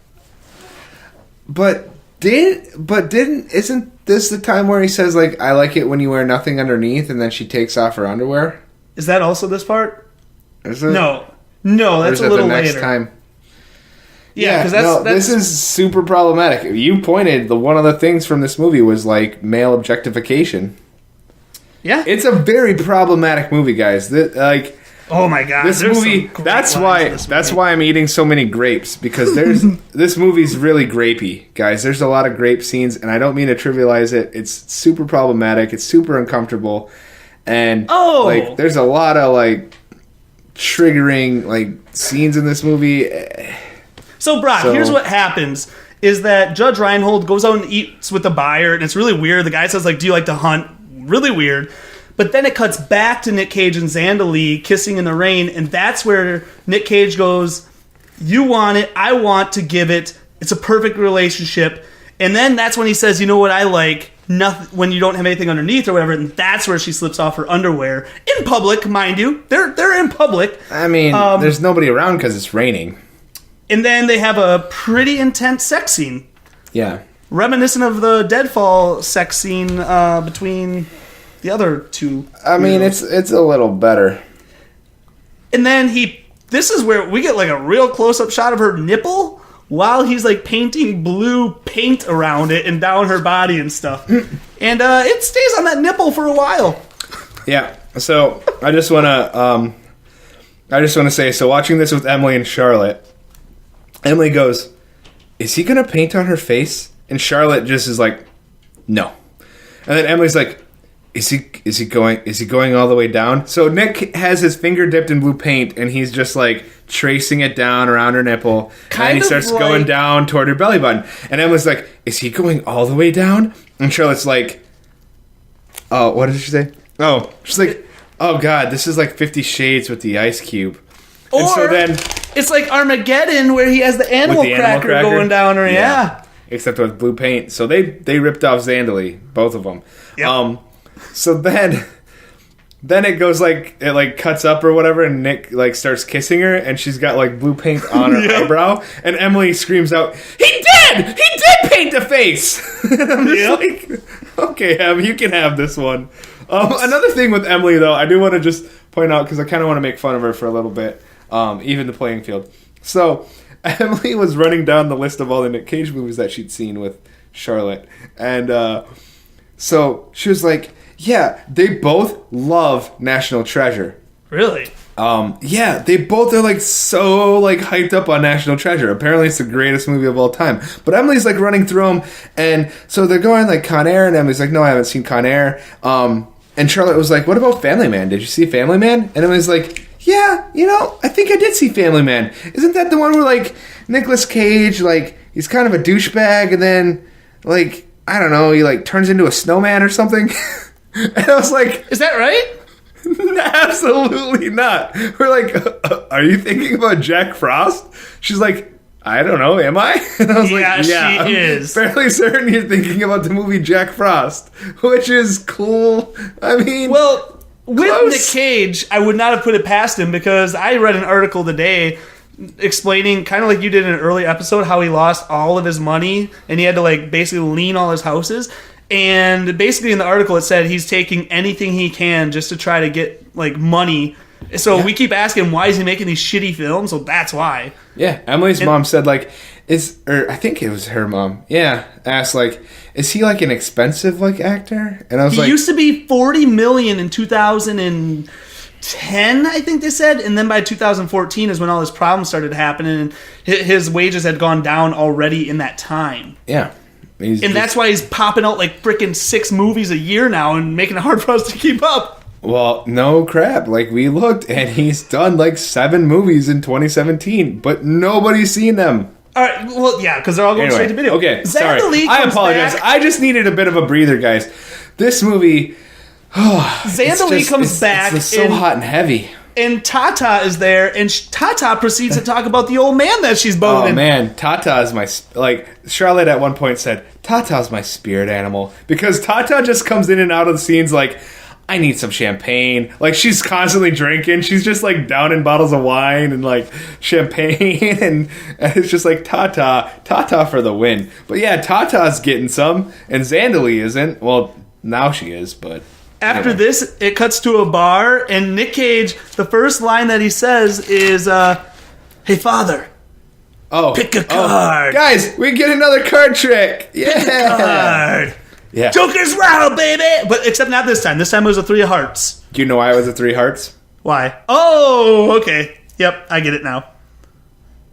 But Isn't this the time where he says, like, I like it when you wear nothing underneath, and then she takes off her underwear? Is that also this part? Is it? No, that's a little later. Time? Yeah, because this is super problematic. You pointed, one of the things from this movie was, like, male objectification. Yeah. It's a very problematic movie, guys. Oh my god, this movie. That's why I'm eating so many grapes, because this movie's really grapey, guys. There's a lot of grape scenes, and I don't mean to trivialize it. It's super problematic. It's super uncomfortable, and like there's a lot of like triggering like scenes in this movie. So Brock, here's what happens: is that Judge Reinhold goes out and eats with the buyer, and it's really weird. The guy says like, "Do you like to hunt?" Really weird. But then it cuts back to Nic Cage and Zandalee kissing in the rain, and that's where Nic Cage goes, you want it, I want to give it, it's a perfect relationship. And then that's when he says, you know what I like, nothing, when you don't have anything underneath or whatever, and that's where she slips off her underwear. In public, mind you. They're in public. I mean, there's nobody around because it's raining. And then they have a pretty intense sex scene. Yeah. Reminiscent of the Deadfall sex scene between the other two. I mean, it's a little better. And then this is where we get like a real close-up shot of her nipple while he's like painting blue paint around it and down her body and stuff. And it stays on that nipple for a while. Yeah. So I just want to say, so watching this with Emily and Charlotte, Emily goes, is he going to paint on her face? And Charlotte just is like, no. And then Emily's like, is he going all the way down? So Nick has his finger dipped in blue paint, and he's just like tracing it down around her nipple. And he starts going down toward her belly button. And Emily's like, is he going all the way down? And Charlotte's like, oh, what did she say? Oh, she's like, oh God, this is like 50 Shades with the ice cube. Or and so then it's like Armageddon where he has the animal cracker going down her. Yeah. Except with blue paint. So they ripped off Zandalee, both of them. Yep. So then it goes like, it like cuts up or whatever, and Nick like starts kissing her, and she's got like blue paint on her eyebrow, and Emily screams out, he did paint a face. And I'm just like, okay, Em, you can have this one. Another thing with Emily though, I do want to just point out, because I kind of want to make fun of her for a little bit, even the playing field. So Emily was running down the list of all the Nic Cage movies that she'd seen with Charlotte, and so she was like, yeah, they both love National Treasure. Really? Yeah, they both are like so like hyped up on National Treasure. Apparently it's the greatest movie of all time. But Emily's like running through them, and so they're going like Con Air, and Emily's like, no, I haven't seen Con Air. And Charlotte was like, what about Family Man? Did you see Family Man? And Emily's like, yeah, I think I did see Family Man. Isn't that the one where like Nicolas Cage, like he's kind of a douchebag, and then like, I don't know, he like turns into a snowman or something? And I was like, is that right? Absolutely not. We're like, are you thinking about Jack Frost? She's like, I don't know, am I? And I was like, yeah, she is. Fairly certain you're thinking about the movie Jack Frost, which is cool. I mean, well, with close. Nic Cage, I would not have put it past him, because I read an article today explaining, kind of like you did in an early episode, how he lost all of his money and he had to like basically lean all his houses. And basically in the article it said he's taking anything he can just to try to get like money. So we keep asking, why is he making these shitty films? So that's why. Yeah, Emily's mom said like, I think it was her mom. Yeah, asked like, is he like an expensive like actor? And I was like, he used to be $40 million in 2010, I think they said, and then by 2014 is when all his problems started happening, and his wages had gone down already in that time. Yeah. And that's why he's popping out like freaking 6 movies a year now and making it hard for us to keep up. Well, no crap. Like, we looked, and he's done like 7 movies in 2017, but nobody's seen them. All right, well, yeah, because they're all going straight to video. Okay, sorry. I apologize. Back. I just needed a bit of a breather, guys. This movie... Zandalee comes back. It's so hot and heavy. And Tata is there, and Tata proceeds to talk about the old man that she's boning. Oh, man. Tata is my... Like, Charlotte at one point said, Tata's my spirit animal. Because Tata just comes in and out of the scenes like, I need some champagne. Like, she's constantly drinking. She's just, like, downing bottles of wine and, like, champagne. And it's just like, Tata for the win. But, yeah, Tata's getting some. And Zandalee isn't. Well, now she is, but... After this, it cuts to a bar. And Nic Cage, the first line that he says is, hey, father. Oh, Pick a card. Guys, we get another card trick. Yeah. Pick a card. Yeah. Joker's rattle, baby. But except not this time. This time it was a 3 of hearts. Do you know why it was a 3 hearts? Why? Oh, okay. Yep, I get it now.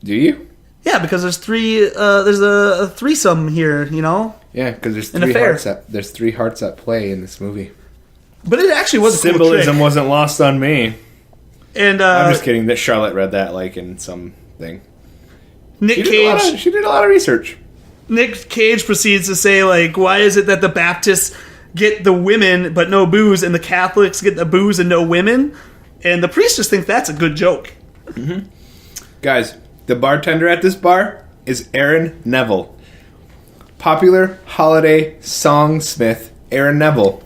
Do you? Yeah, because there's a threesome here, you know? Yeah, because there's An 3 affair. hearts. There's 3 hearts at play in this movie. But it actually was a cool Symbolism trick. wasn't lost on me. And I'm just kidding. That Charlotte read that like in some thing. Nic She Cage. did a lot of research. Nic Cage proceeds to say, like, why is it that the Baptists get the women but no booze, and the Catholics get the booze and no women? And the priest just thinks that's a good joke. Guys, the bartender at this bar is Aaron Neville. Popular holiday songsmith Aaron Neville.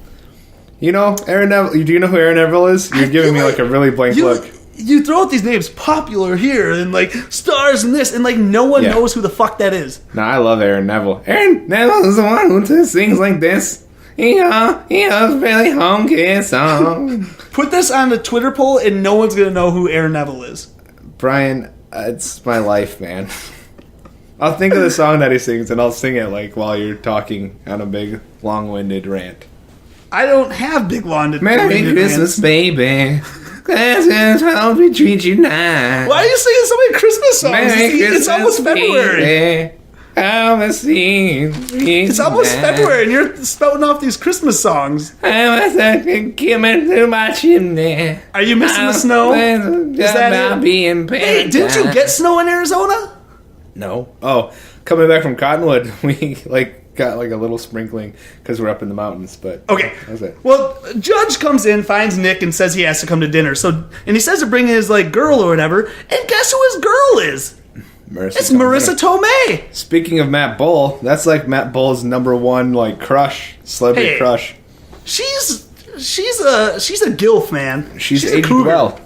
You know Aaron Neville? Do you know who Aaron Neville is? You're giving me like a really blank look. You throw out these names, popular here, and like stars and this, and like no one Yeah. knows who the fuck that is. No, I love Aaron Neville. Aaron Neville is the one who sings like this. He has really honky song. Put this on a Twitter poll, and no one's gonna know who Aaron Neville is. Brian, it's my life, man. I'll think of the song that he sings, and I'll sing it like while you're talking on a big, long-winded rant. I don't have big lawn. Merry Christmas, baby. Christmas, how we treat you now. Why are you singing so many Christmas songs? It's almost February. Baby. It's almost February, and you're spouting off these Christmas songs. Coming through my chimney. Are you missing the snow? Is that it? being Hey, didn't you get snow in Arizona? No. Oh, coming back from Cottonwood, we got like a little sprinkling because we're up in the mountains. But Okay. that was it. Well, Judge comes in, finds Nick, and says he has to come to dinner. So, and he says to bring his like girl or whatever. And guess who his girl is? It's Marissa Tomei. Speaking of Matt Bull, that's like Matt Bull's #1 like crush, celebrity Hey. crush. She's a gilf, man. She's a aged cougar. well.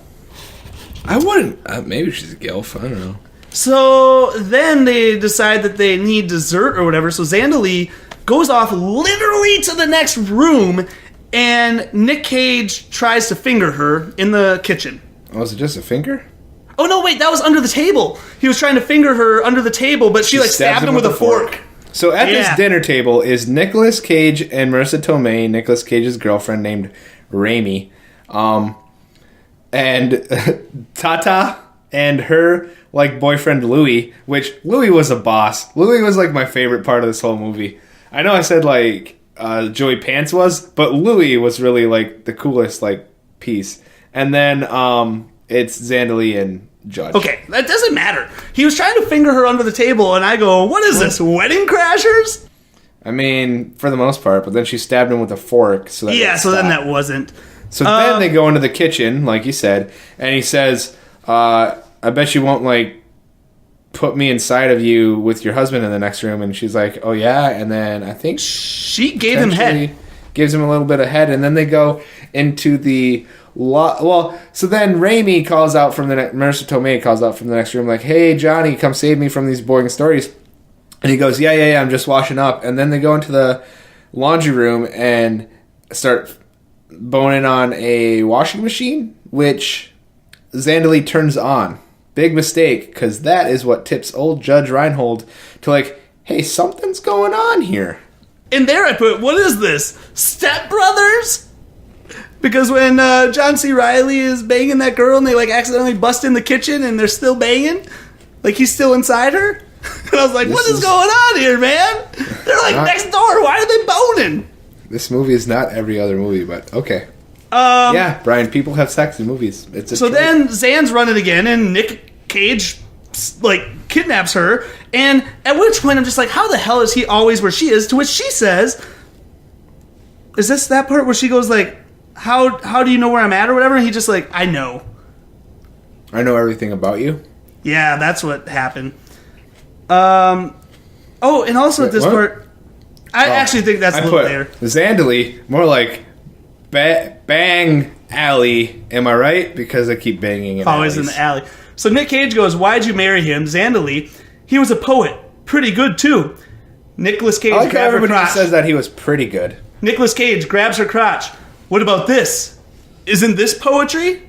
I wouldn't. Maybe she's a gilf. I don't know. So then they decide that they need dessert or whatever. So Zandalee goes off literally to the next room, and Nic Cage tries to finger her in the kitchen. Oh, was it just a finger? Oh no, wait, that was under the table. He was trying to finger her under the table, but she like stabbed him with a fork. So at Yeah. this dinner table is Nicolas Cage and Marissa Tomei, Nicolas Cage's girlfriend named Raimi, and Tata and her like boyfriend Louis, which Louis was a boss. Louis was like my favorite part of this whole movie. I know I said like Joey Pants was, but Louis was really like the coolest like piece. And then it's Zandalee and Judge. Okay, that doesn't matter. He was trying to finger her under the table, and I go, what is this, Wedding Crashers? I mean, for the most part, but then she stabbed him with a fork. So that Yeah, it so then stopped. that wasn't. So then they go into the kitchen, like you said, and he says, I bet you won't, like, put me inside of you with your husband in the next room. And she's like, oh, yeah. And then I think She gave him head. potentially gives him a little bit of head. And then they go into the... Well, so then Raimi calls out from the... Marissa Tomei calls out from the next room, like, hey, Johnny, come save me from these boring stories. And he goes, yeah, I'm just washing up. And then they go into the laundry room and start boning on a washing machine, which Zandalee turns on. Big mistake, because that is what tips old Judge Reinhold to like, hey, something's going on here. And there I put, what is this? Step Brothers? Because when John C. Reilly is banging that girl and they like accidentally bust in the kitchen and they're still banging, like he's still inside her. And I was like, what is going on here, man? They're like next door. Why are they boning? This movie is not every other movie, but okay. Yeah, Brian, people have sex in movies. It's a So trope. then Zan's running again, and Nic Cage like kidnaps her. And at which point I'm just like, how the hell is he always where she is? To which she says, "Is this that part where she goes like, how do you know where I'm at or whatever?" And he just like, I know. I know everything about you. Yeah, that's what happened. Oh, and also at this what? part, I actually think that's a little later. Zandalee, more like Bang alley. Am I right? Because I keep banging in Always in alleys. the alley. So Nic Cage goes, "Why'd you marry him?" Zandalee, "He was a poet. Pretty good, too." Nicolas Cage I like how grabs her everybody crotch. just says that he was pretty good. Nicolas Cage grabs her crotch. "What about this? Isn't this poetry?"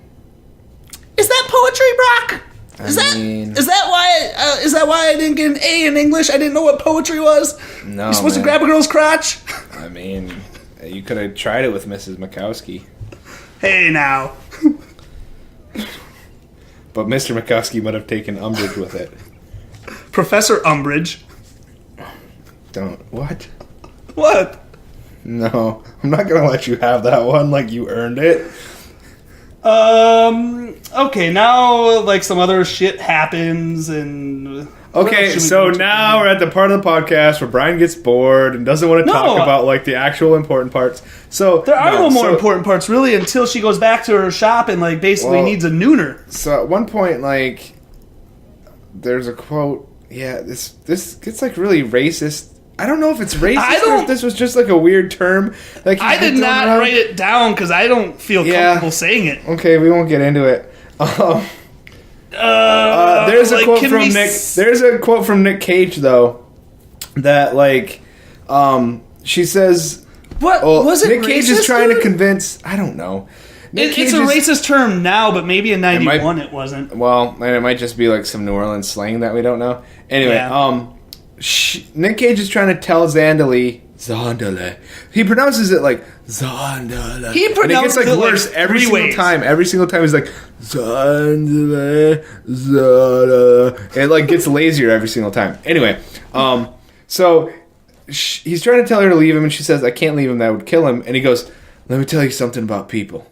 Is that poetry, Brock? Is that why I didn't get an A in English? I didn't know what poetry was. No, You're supposed man. to grab a girl's crotch. I mean, you could have tried it with Mrs. Mikowski. Hey now. But Mr. Mikowski might have taken umbrage with it. Professor Umbridge. What? What? No, I'm not gonna let you have that one like you earned it. Okay, now, like, some other shit happens, and... what else Okay, should we so do? now we're at the part of the podcast where Brian gets bored and doesn't want to talk about, like, the actual important parts. So There are no more important parts, really, until she goes back to her shop and, like, basically needs a nooner. So at one point, like, there's a quote. Yeah, this gets, like, really racist. I don't know if it's racist or if this was just, like, a weird term. Like, I did not write it down because I don't feel comfortable saying it. Okay, we won't get into it. There's a quote from Nick. There's a quote from Nic Cage though, that like, she says, "What was it?" Nic Cage racist, is trying dude? to convince. I don't know. It's a racist term now, but maybe in '91 it wasn't. Well, and it might just be like some New Orleans slang that we don't know. Anyway, Nic Cage is trying to tell Zandalee. He pronounces it like Zandalee. He pronounces and it gets like it worse like every three single ways. time. Every single time he's like Zandalee, Zandalee. And it like gets lazier every single time. Anyway, so he's trying to tell her to leave him, and she says, "I can't leave him. That would kill him." And he goes, "Let me tell you something about people.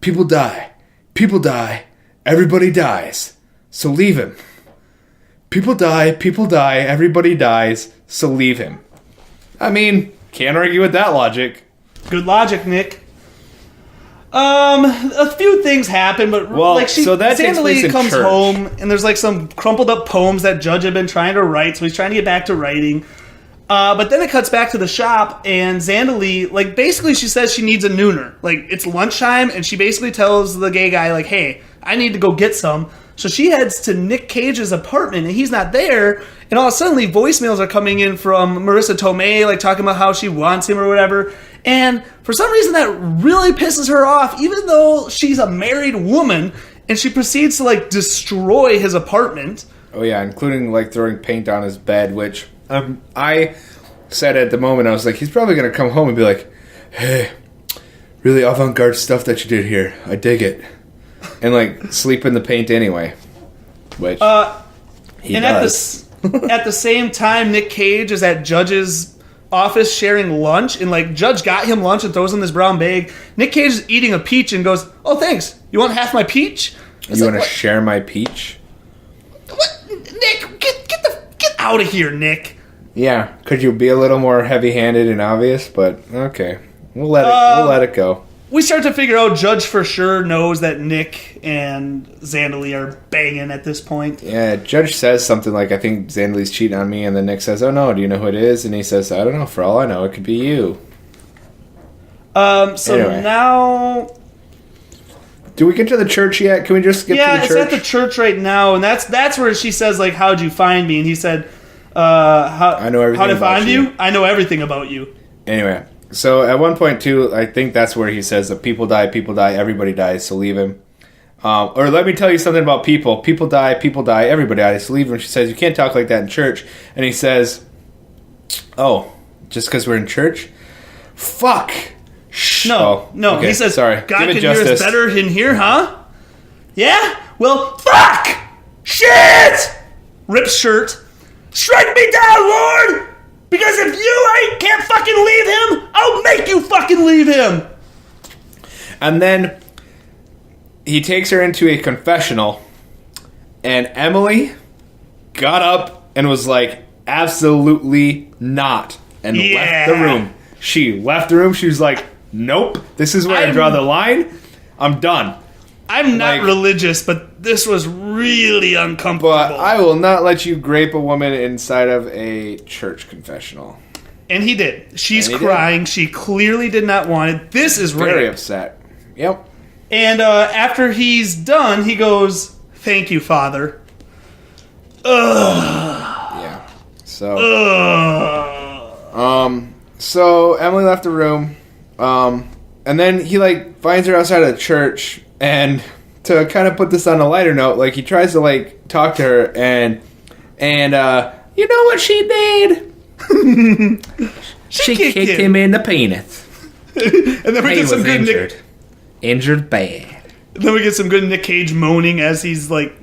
People die. People die. Everybody dies. So leave him. People die. People die. Everybody dies. So leave him." I mean, can't argue with that logic. Good logic, Nick. A few things happen, but so that takes place Zandalee in comes church. home, and there's like some crumpled up poems that Judge had been trying to write, so he's trying to get back to writing. But then it cuts back to the shop, and Zandalee, like, basically she says she needs a nooner. Like, it's lunchtime, and she basically tells the gay guy, like, "Hey, I need to go get some." So she heads to Nic Cage's apartment, and he's not there. And all of a sudden, voicemails are coming in from Marissa Tomei, like, talking about how she wants him or whatever. And for some reason, that really pisses her off, even though she's a married woman. And she proceeds to, like, destroy his apartment. Oh, yeah, including, like, throwing paint on his bed, which I said at the moment, I was like, he's probably going to come home and be like, "Hey, really avant-garde stuff that you did here. I dig it." And, like, sleep in the paint anyway. Which he does. At the same time, Nic Cage is at Judge's office sharing lunch, and, like, Judge got him lunch and throws in this brown bag. Nic Cage is eating a peach and goes, "Oh, thanks. You want half my peach?" You want to share my peach? What? Nick, get out of here, Nick. Yeah, could you be a little more heavy-handed and obvious? But, okay. We'll let it go. We start to figure out Judge for sure knows that Nick and Zandalee are banging at this point. Yeah, Judge says something like, "I think Zandalee's cheating on me," and then Nick says, "Oh no, do you know who it is?" And he says, "I don't know, for all I know, it could be you." Anyway. Now... Do we get to the church yet? Can we just get to the church? Yeah, it's at the church right now, and that's where she says, like, "How'd you find me?" And he said, I know everything how to about find you? I know everything about you. Anyway, so at one point, too, I think that's where he says that people die, everybody dies, so leave him. Or let me tell you something about people. People die, everybody dies, so leave him. She says, "You can't talk like that in church." And he says, "Oh, just because we're in church? Fuck." No. Okay, He says, sorry. "God Give it can hear us justice. better in here, huh? Yeah? Well, fuck! Shit! Rips shirt. Strike me down, Lord! Because if you can't fucking leave him, I'll make you fucking leave him!" And then he takes her into a confessional, and Emily got up and was like, "Absolutely not," and left the room. She left the room. She was like, "Nope, this is where I draw the line. I'm done." I'm not Like- religious, but this was really uncomfortable. But I will not let you grape a woman inside of a church confessional. And he did. She's And he crying. She clearly did not want it. This is Very rape. upset. Yep. And after he's done, he goes, "Thank you, Father." Ugh. Yeah. So. Ugh. So Emily left the room. And then he like finds her outside of the church, and to kind of put this on a lighter note, like he tries to like talk to her, and you know what she did? She kicked him in the penis. And then we get some good injured. Injured bad. Then we get some good Nic Cage moaning as he's like,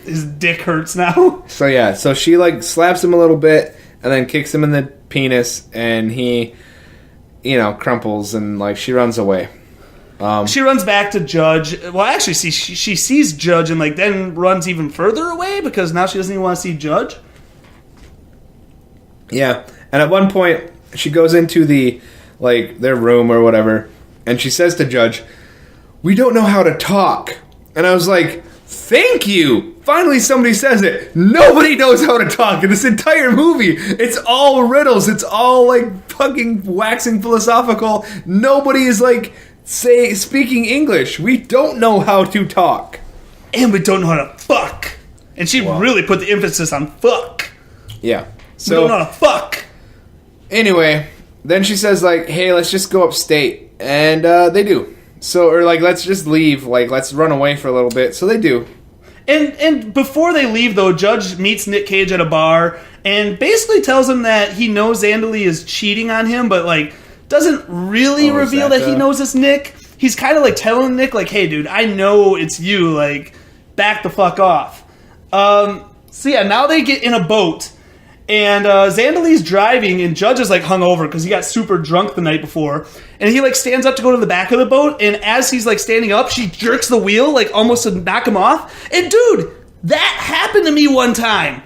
his dick hurts now. So yeah, so she like slaps him a little bit, and then kicks him in the penis, and he, crumples, and like she runs away. She runs back to Judge. Well, actually, she sees Judge and like then runs even further away because now she doesn't even want to see Judge. Yeah, and at one point she goes into their room or whatever, and she says to Judge, "We don't know how to talk." And I was like, "Thank you! Finally somebody says it. Nobody knows how to talk in this entire movie. It's all riddles. It's all like fucking waxing philosophical. Nobody is like speaking English. We don't know how to talk. And we don't know how to fuck." And she really put the emphasis on fuck. Yeah. We don't know how to fuck. Anyway, then she says like, "Hey, let's just go upstate." And they do. So, or like, let's just leave. Like, let's run away for a little bit. So they do. And before they leave, though, Judge meets Nic Cage at a bar and basically tells him that he knows Zandalee is cheating on him, but, like, doesn't really reveal that he knows it's Nick. He's kind of, like, telling Nick, like, "Hey, dude, I know it's you. Like, back the fuck off." So, yeah, now they get in a boat. And Zandalee's driving, and Judge is, like, hungover because he got super drunk the night before. And he, like, stands up to go to the back of the boat, and as he's, like, standing up, she jerks the wheel, like, almost to knock him off. And, dude, that happened to me one time.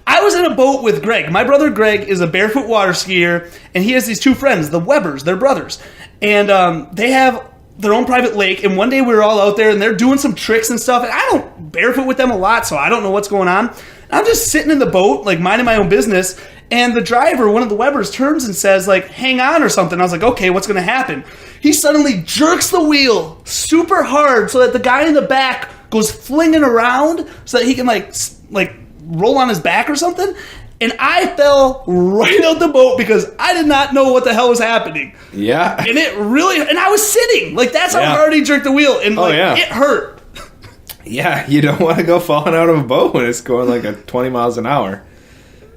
I was in a boat with Greg. My brother Greg is a barefoot water skier, and he has these two friends, the Webbers. They're brothers. And they have their own private lake, and one day we were all out there, and they're doing some tricks and stuff, and I don't barefoot with them a lot, so I don't know what's going on. I'm just sitting in the boat, like, minding my own business, and the driver, one of the Webbers, turns and says, like, "Hang on," or something. I was like, okay, what's going to happen? He suddenly jerks the wheel super hard so that the guy in the back goes flinging around so that he can, like roll on his back or something. And I fell right out the boat because I did not know what the hell was happening. Yeah. And it really, and I was sitting. Like, that's how hard he jerked the wheel. And, it hurt. Yeah, you don't want to go falling out of a boat when it's going like at 20 miles an hour.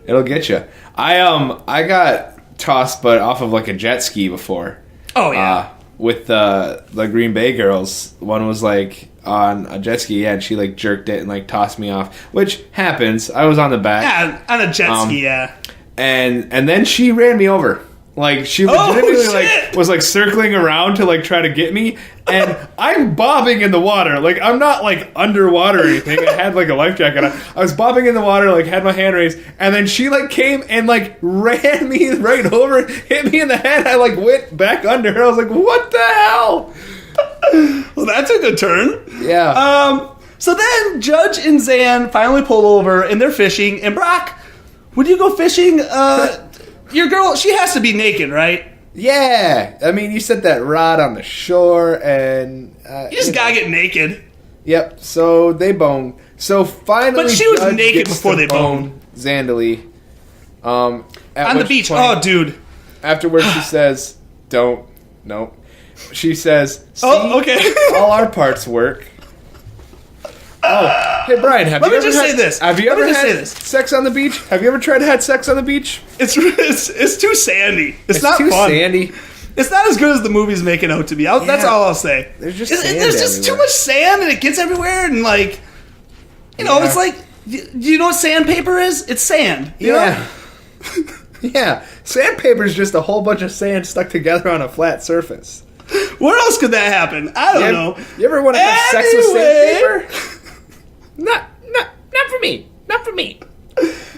It'll get you. I got tossed, but off of like a jet ski before. Oh yeah. With the Green Bay girls, one was like on a jet ski, and she like jerked it and like tossed me off, which happens. I was on the back. Yeah, on a jet ski. Yeah. And then she ran me over. Like, she legitimately, like, was, like, circling around to, like, try to get me, and I'm bobbing in the water. Like, I'm not, like, underwater or anything. I had, like, a life jacket on. I was bobbing in the water, like, had my hand raised, and then she, like, came and, like, ran me right over, hit me in the head. I, like, went back under her. I was like, what the hell? Well, that took a turn. Yeah. So then Judge and Zan finally pull over, and they're fishing, and Brock, when you go fishing, your girl, she has to be naked, right? Yeah. I mean, you set that rod on the shore, and... you just gotta get naked. Yep. So they bone. So finally... But she was Judge naked gets before to they boned. Zandalee. On the beach. Point, oh, dude. Afterwards, she says, "Don't. No." She says, "See, oh, okay. all our parts work." Oh, hey Brian, have you ever had sex on the beach? Have you ever tried to have sex on the beach? It's too sandy. It's not too fun. sandy. It's not as good as the movie's making out to be. That's all I'll say. There's just too much sand, and it gets everywhere, and like, it's like, do you know what sandpaper is? It's sand. You know? Yeah. Sandpaper is just a whole bunch of sand stuck together on a flat surface. Where else could that happen? I don't know. You ever want to have sex with sandpaper? Not for me. Not for me.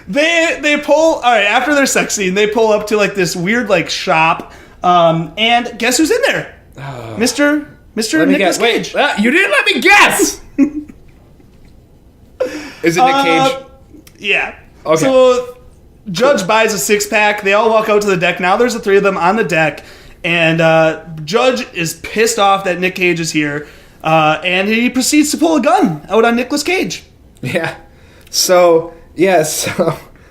They pull, all right, after their sex scene, they pull up to like this weird like shop, and guess who's in there? Mr. Nicolas Cage. Wait, you didn't let me guess. Is it Nic Cage? Yeah. Okay. So Judge buys a 6-pack. They all walk out to the deck. Now there's the 3 of them on the deck. And Judge is pissed off that Nic Cage is here. And he proceeds to pull a gun out on Nicolas Cage. Yeah. So,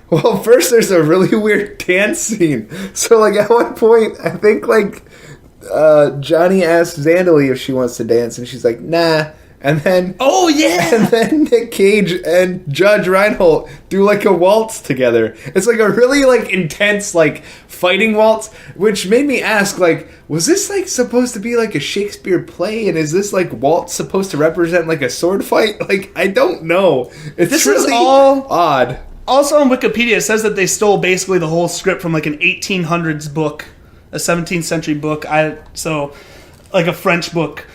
well, first there's a really weird dance scene. So, like, at one point, I think, like, Johnny asks Zandalee if she wants to dance, and she's like, nah. And then... Oh, yeah! And then Nic Cage and Judge Reinhold do, like, a waltz together. It's, like, a really, like, intense, like, fighting waltz, which made me ask, like, was this, like, supposed to be, like, a Shakespeare play? And is this, like, waltz supposed to represent, like, a sword fight? Like, I don't know. This really is all odd. Also on Wikipedia, it says that they stole basically the whole script from, like, an 1800s book, a 17th century book, like a French book.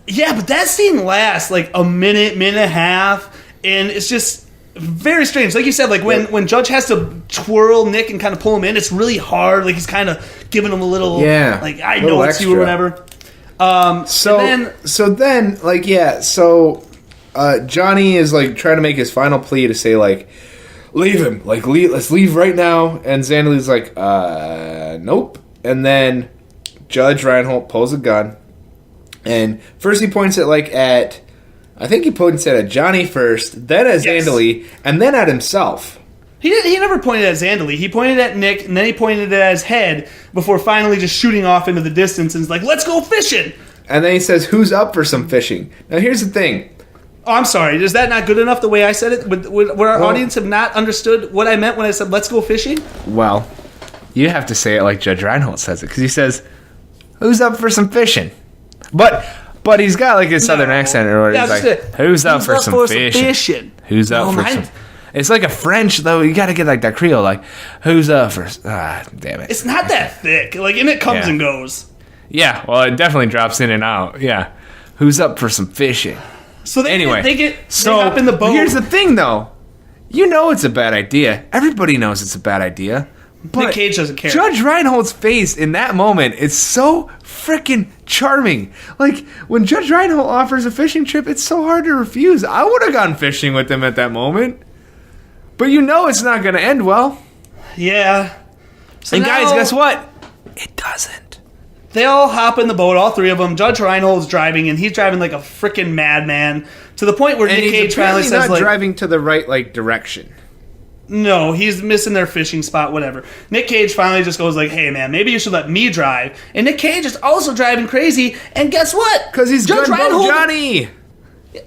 Yeah, but that scene lasts like a minute and a half, and it's just very strange. Like you said, like when Judge has to twirl Nick and kind of pull him in, it's really hard. Like he's kind of giving him a little, like I know it's you or whatever. So Johnny is like trying to make his final plea to say like, leave him, like let's leave right now. And Zandalee's like, nope. And then Judge Reinhold pulls a gun. And first he points it I think he points it at Johnny first, then at Zandalee, and then at himself. He never pointed at Zandalee. He pointed at Nick, and then he pointed at his head before finally just shooting off into the distance and is like, let's go fishing! And then he says, who's up for some fishing? Now here's the thing. Oh, I'm sorry. Is that not good enough the way I said it? Would our audience have not understood what I meant when I said, let's go fishing? Well, you have to say it like Judge Reinhold says it, because he says, who's up for some fishing? But he's got like his southern accent, or he's like, who's up for some fishing? Who's up for some? It's like a French though. You got to get like that Creole, like who's up for? Damn it! It's not that thick. Like, and it comes and goes. Yeah, well, it definitely drops in and out. Yeah, who's up for some fishing? So they hop in the boat. Here's the thing, though. You know it's a bad idea. Everybody knows it's a bad idea. But Nic Cage doesn't care. Judge Reinhold's face in that moment is so freaking charming. Like, when Judge Reinhold offers a fishing trip, it's so hard to refuse. I would have gone fishing with him at that moment. But you know it's not going to end well. Yeah. So and guys, guess what? It doesn't. They all hop in the boat, all 3 of them. Judge Reinhold's driving, and he's driving like a freaking madman to the point where Nic Cage finally says, not driving to the right, like, direction. No, he's missing their fishing spot, whatever. Nic Cage finally just goes like, hey, man, maybe you should let me drive. And Nic Cage is also driving crazy, and guess what? Because he's Gunboat Johnny!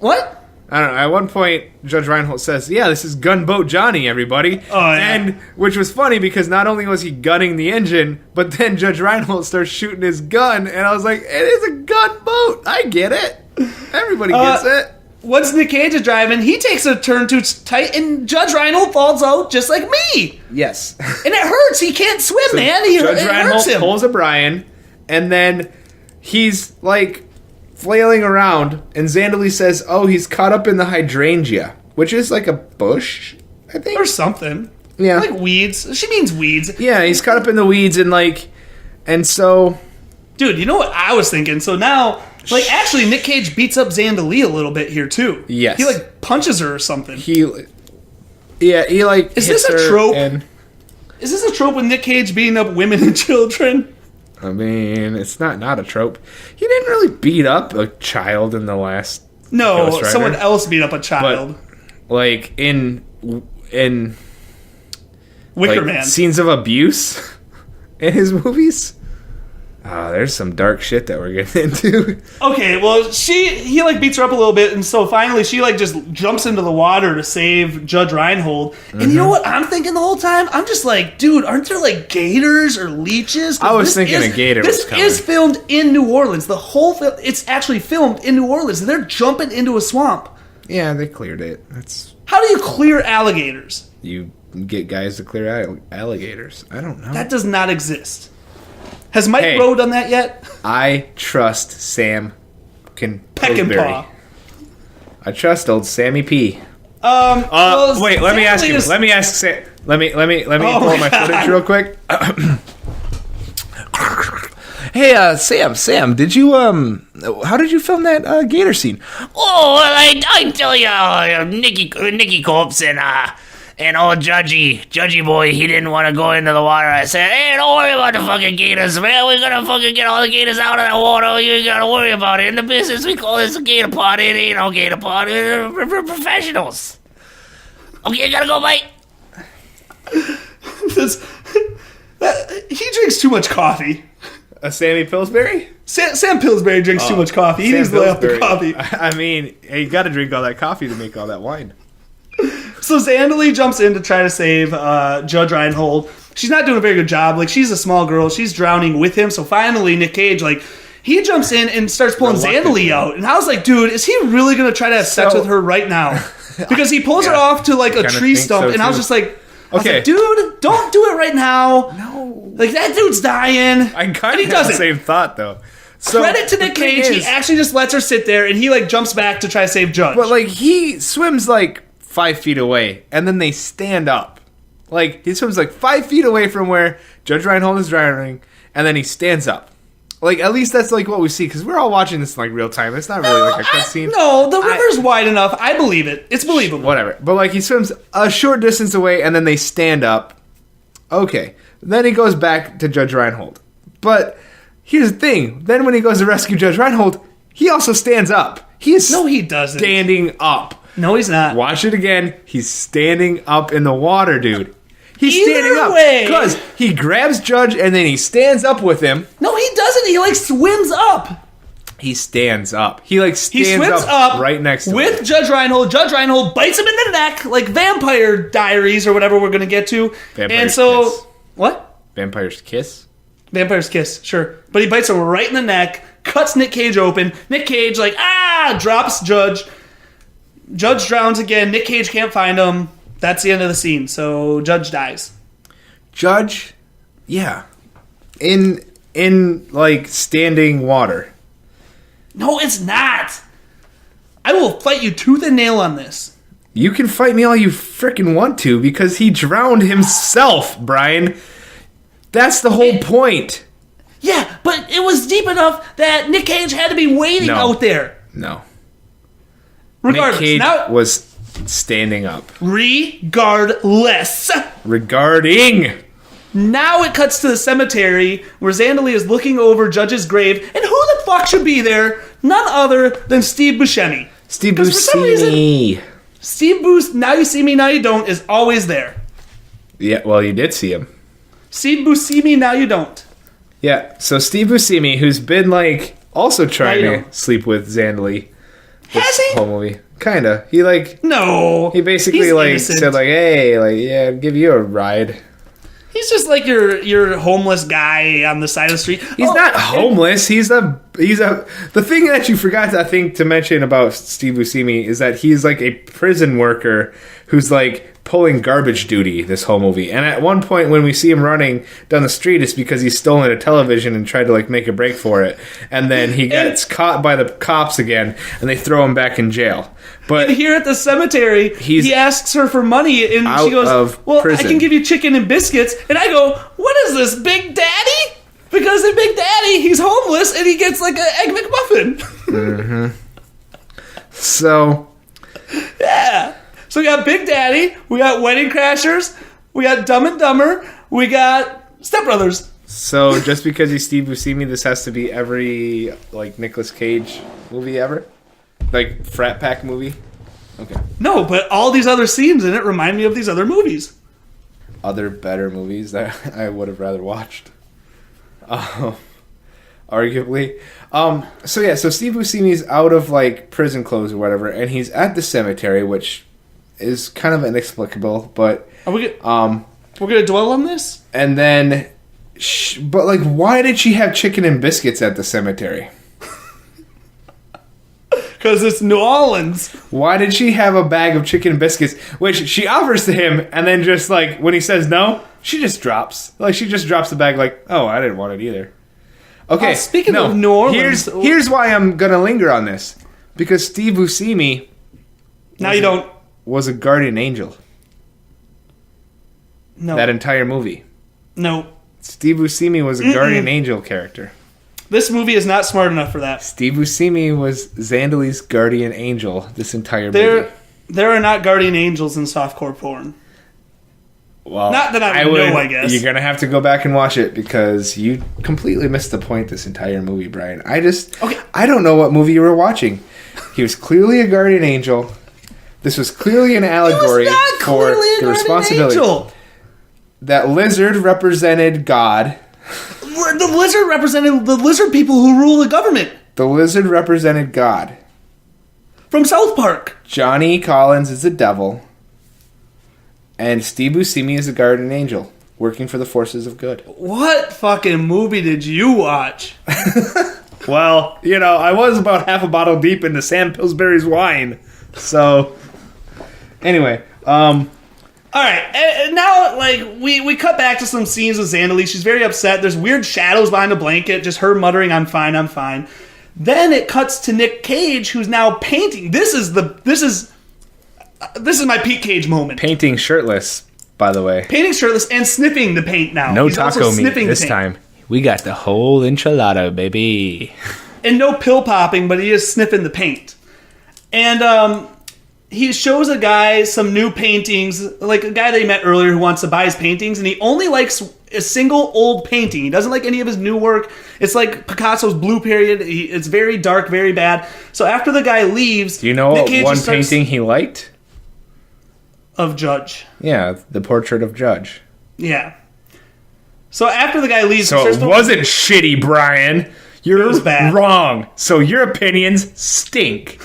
What? I don't know. At one point, Judge Reinhold says, yeah, this is Gunboat Johnny, everybody. Oh, yeah. And, which was funny, because not only was he gunning the engine, but then Judge Reinhold starts shooting his gun, and I was like, it is a gunboat! I get it! Everybody gets it. Once Nic Cage is driving, he takes a turn too tight, and Judge Reinhold falls out just like me. Yes. And it hurts. He can't swim, man. Judge Reinhold pulls a Brian, and then he's, like, flailing around, and Zandalee says, oh, he's caught up in the hydrangea, which is, like, a bush, I think. Or something. Yeah. Like weeds. She means weeds. Yeah, he's caught up in the weeds, and, like, and so... Dude, you know what I was thinking? So now... Like, actually, Nic Cage beats up Zandalee a little bit here, too. Yes. He, like, punches her or something. He, like, Is this a trope? Is this a trope with Nic Cage beating up women and children? I mean, it's not a trope. He didn't really beat up a child in the last No, someone else beat up a child. But, like, in Wicker like, Man. Scenes of abuse in his movies. Oh, there's some dark shit that we're getting into. Okay, well, he like beats her up a little bit, and so finally she like just jumps into the water to save Judge Reinhold. And you know what I'm thinking the whole time? I'm just like, dude, aren't there like gators or leeches? I was thinking a gator was coming. This is filmed in New Orleans. The whole film, it's actually filmed in New Orleans, and they're jumping into a swamp. Yeah, they cleared it. How do you clear alligators? You get guys to clear alligators. I don't know. That does not exist. Has Mike Rowe done that yet? I trust Sam Pillsbury. Peckinpah. I trust old Sammy P. Well, wait, let me ask him. Let me ask Sam. Let me pull my footage real quick. Hey, Sam, did you how did you film that gator scene? Oh, well, I tell you, Nicky Corpse And old Judgy boy, he didn't want to go into the water. I said, hey, don't worry about the fucking gators, man. We're gonna fucking get all the gators out of that water. You ain't gotta worry about it. In the business, we call this a gator pod. It ain't no gator pod. We're professionals. Okay, I gotta go, mate. He drinks too much coffee. A Sammy Pillsbury? Sam Pillsbury drinks too much coffee. He needs to lay off the coffee. I mean, you got to drink all that coffee to make all that wine. So Zandalee jumps in to try to save Judge Reinhold. She's not doing a very good job. Like, she's a small girl. She's drowning with him. So finally, Nic Cage, like, he jumps in and starts pulling Zandalee out. And I was like, dude, is he really going to try to have sex with her right now? Because he pulls her off to, like, a tree stump. So, and I was just like, dude, don't do it right now. No. Like, that dude's dying. I kind of have the same thought, though. So, credit to Nic Cage. He actually just lets her sit there, and he, like, jumps back to try to save Judge. But, like, he swims, like, 5 feet away, and then they stand up. Like, he swims, like, 5 feet away from where Judge Reinhold is drowning, and then he stands up. Like, at least that's, like, what we see, because we're all watching this in, like, real time. It's not really, like, a cutscene. No, the river's wide enough. I believe it. It's believable. Whatever. But, like, he swims a short distance away, and then they stand up. Okay. Then he goes back to Judge Reinhold. But here's the thing. Then when he goes to rescue Judge Reinhold, he also stands up. He doesn't. Standing up. No, he's not. Watch it again. He's standing up in the water, dude. He's standing up. Because he grabs Judge and then he stands up with him. No, he doesn't. He, like, swims up. He stands up. He, like, stands up right next to him. With Judge Reinhold. Judge Reinhold bites him in the neck, like Vampire Diaries or whatever we're going to get to. Vampire's Kiss. What? Vampire's Kiss? Vampire's Kiss, sure. But he bites him right in the neck, cuts Nic Cage open. Nic Cage, like, drops Judge. Judge drowns again. Nic Cage can't find him. That's the end of the scene. So Judge dies. Judge, yeah, in like standing water. No, it's not. I will fight you tooth and nail on this. You can fight me all you frickin' want to because he drowned himself, Brian. That's the whole point. Yeah, but it was deep enough that Nic Cage had to be waiting out there. No. Regardless, Nic Cage was standing up. Regardless. Regarding. Now it cuts to the cemetery where Zandalee is looking over Judge's grave, and who the fuck should be there? None other than Steve Buscemi. Steve Buscemi. Now You See Me, Now You Don't is always there. Yeah, well, you did see him. Steve Buscemi, Now You Don't. Yeah, so Steve Buscemi, who's been, like, also trying to sleep with Zandalee. Has he? Whole movie. Kinda. He, like... No. He basically, He's like, innocent. said, like, hey, like, yeah, I'll give you a ride. He's just like your homeless guy on the side of the street. He's not homeless. He's the thing that you forgot, I think, to mention about Steve Buscemi is that he's like a prison worker who's like pulling garbage duty this whole movie. And at one point when we see him running down the street, it's because he's stolen a television and tried to like make a break for it. And then he gets caught by the cops again and they throw him back in jail. But here at the cemetery, he asks her for money and she goes, well, prison. I can give you chicken and biscuits. And I go, what is this, Big Daddy? Because in Big Daddy, he's homeless and he gets like an Egg McMuffin. Mm-hmm. So. Yeah. So we got Big Daddy, we got Wedding Crashers, we got Dumb and Dumber, we got Step Brothers. So just because he's Steve Buscemi, this has to be every like Nicolas Cage movie ever? Like frat pack movie? Okay. No, but all these other scenes in it remind me of these other movies. Other better movies that I would have rather watched. Arguably. So Steve Buscemi's out of like prison clothes or whatever, and he's at the cemetery, which is kind of inexplicable, but we're gonna dwell on this? And then but like why did she have chicken and biscuits at the cemetery? Because it's New Orleans. Why did she have a bag of chicken and biscuits, which she offers to him, and then just like when he says no, she just drops. Like she just drops the bag like, oh, I didn't want it either. Okay, speaking of New Orleans, here's why I'm gonna linger on this. Because Steve Buscemi was a guardian angel. No. That entire movie. No. Steve Buscemi was a guardian angel character. This movie is not smart enough for that. Steve Buscemi was Zandalee's guardian angel this entire movie. There are not guardian angels in softcore porn. Well, Not that I would know, I guess. You're going to have to go back and watch it because you completely missed the point this entire movie, Brian. I don't know what movie you were watching. He was clearly a guardian angel. This was clearly an allegory for the responsibility. Angel. That lizard represented God. The lizard represented the lizard people who rule the government. The lizard represented God. From South Park. Johnny Collins is the devil. And Steve Buscemi is a guardian angel, working for the forces of good. What fucking movie did you watch? Well, I was about half a bottle deep into Sam Pillsbury's wine. So, anyway, all right, and now, we cut back to some scenes with Zandalee. She's very upset. There's weird shadows behind a blanket, just her muttering, I'm fine, I'm fine. Then it cuts to Nic Cage, who's now painting. This is my Pete Cage moment. Painting shirtless, by the way. Painting shirtless and sniffing the paint now. No He's taco also meat sniffing this time. We got the whole enchilada, baby. And no pill popping, but he is sniffing the paint. And he shows a guy some new paintings, like a guy that he met earlier who wants to buy his paintings, and he only likes a single old painting. He doesn't like any of his new work. It's like Picasso's Blue Period. It's very dark, very bad. So after the guy leaves... Do you know what one painting he liked? Of Judge. Yeah, the portrait of Judge. Yeah. So after the guy leaves... So it wasn't shitty, Brian. You're wrong. So your opinions stink.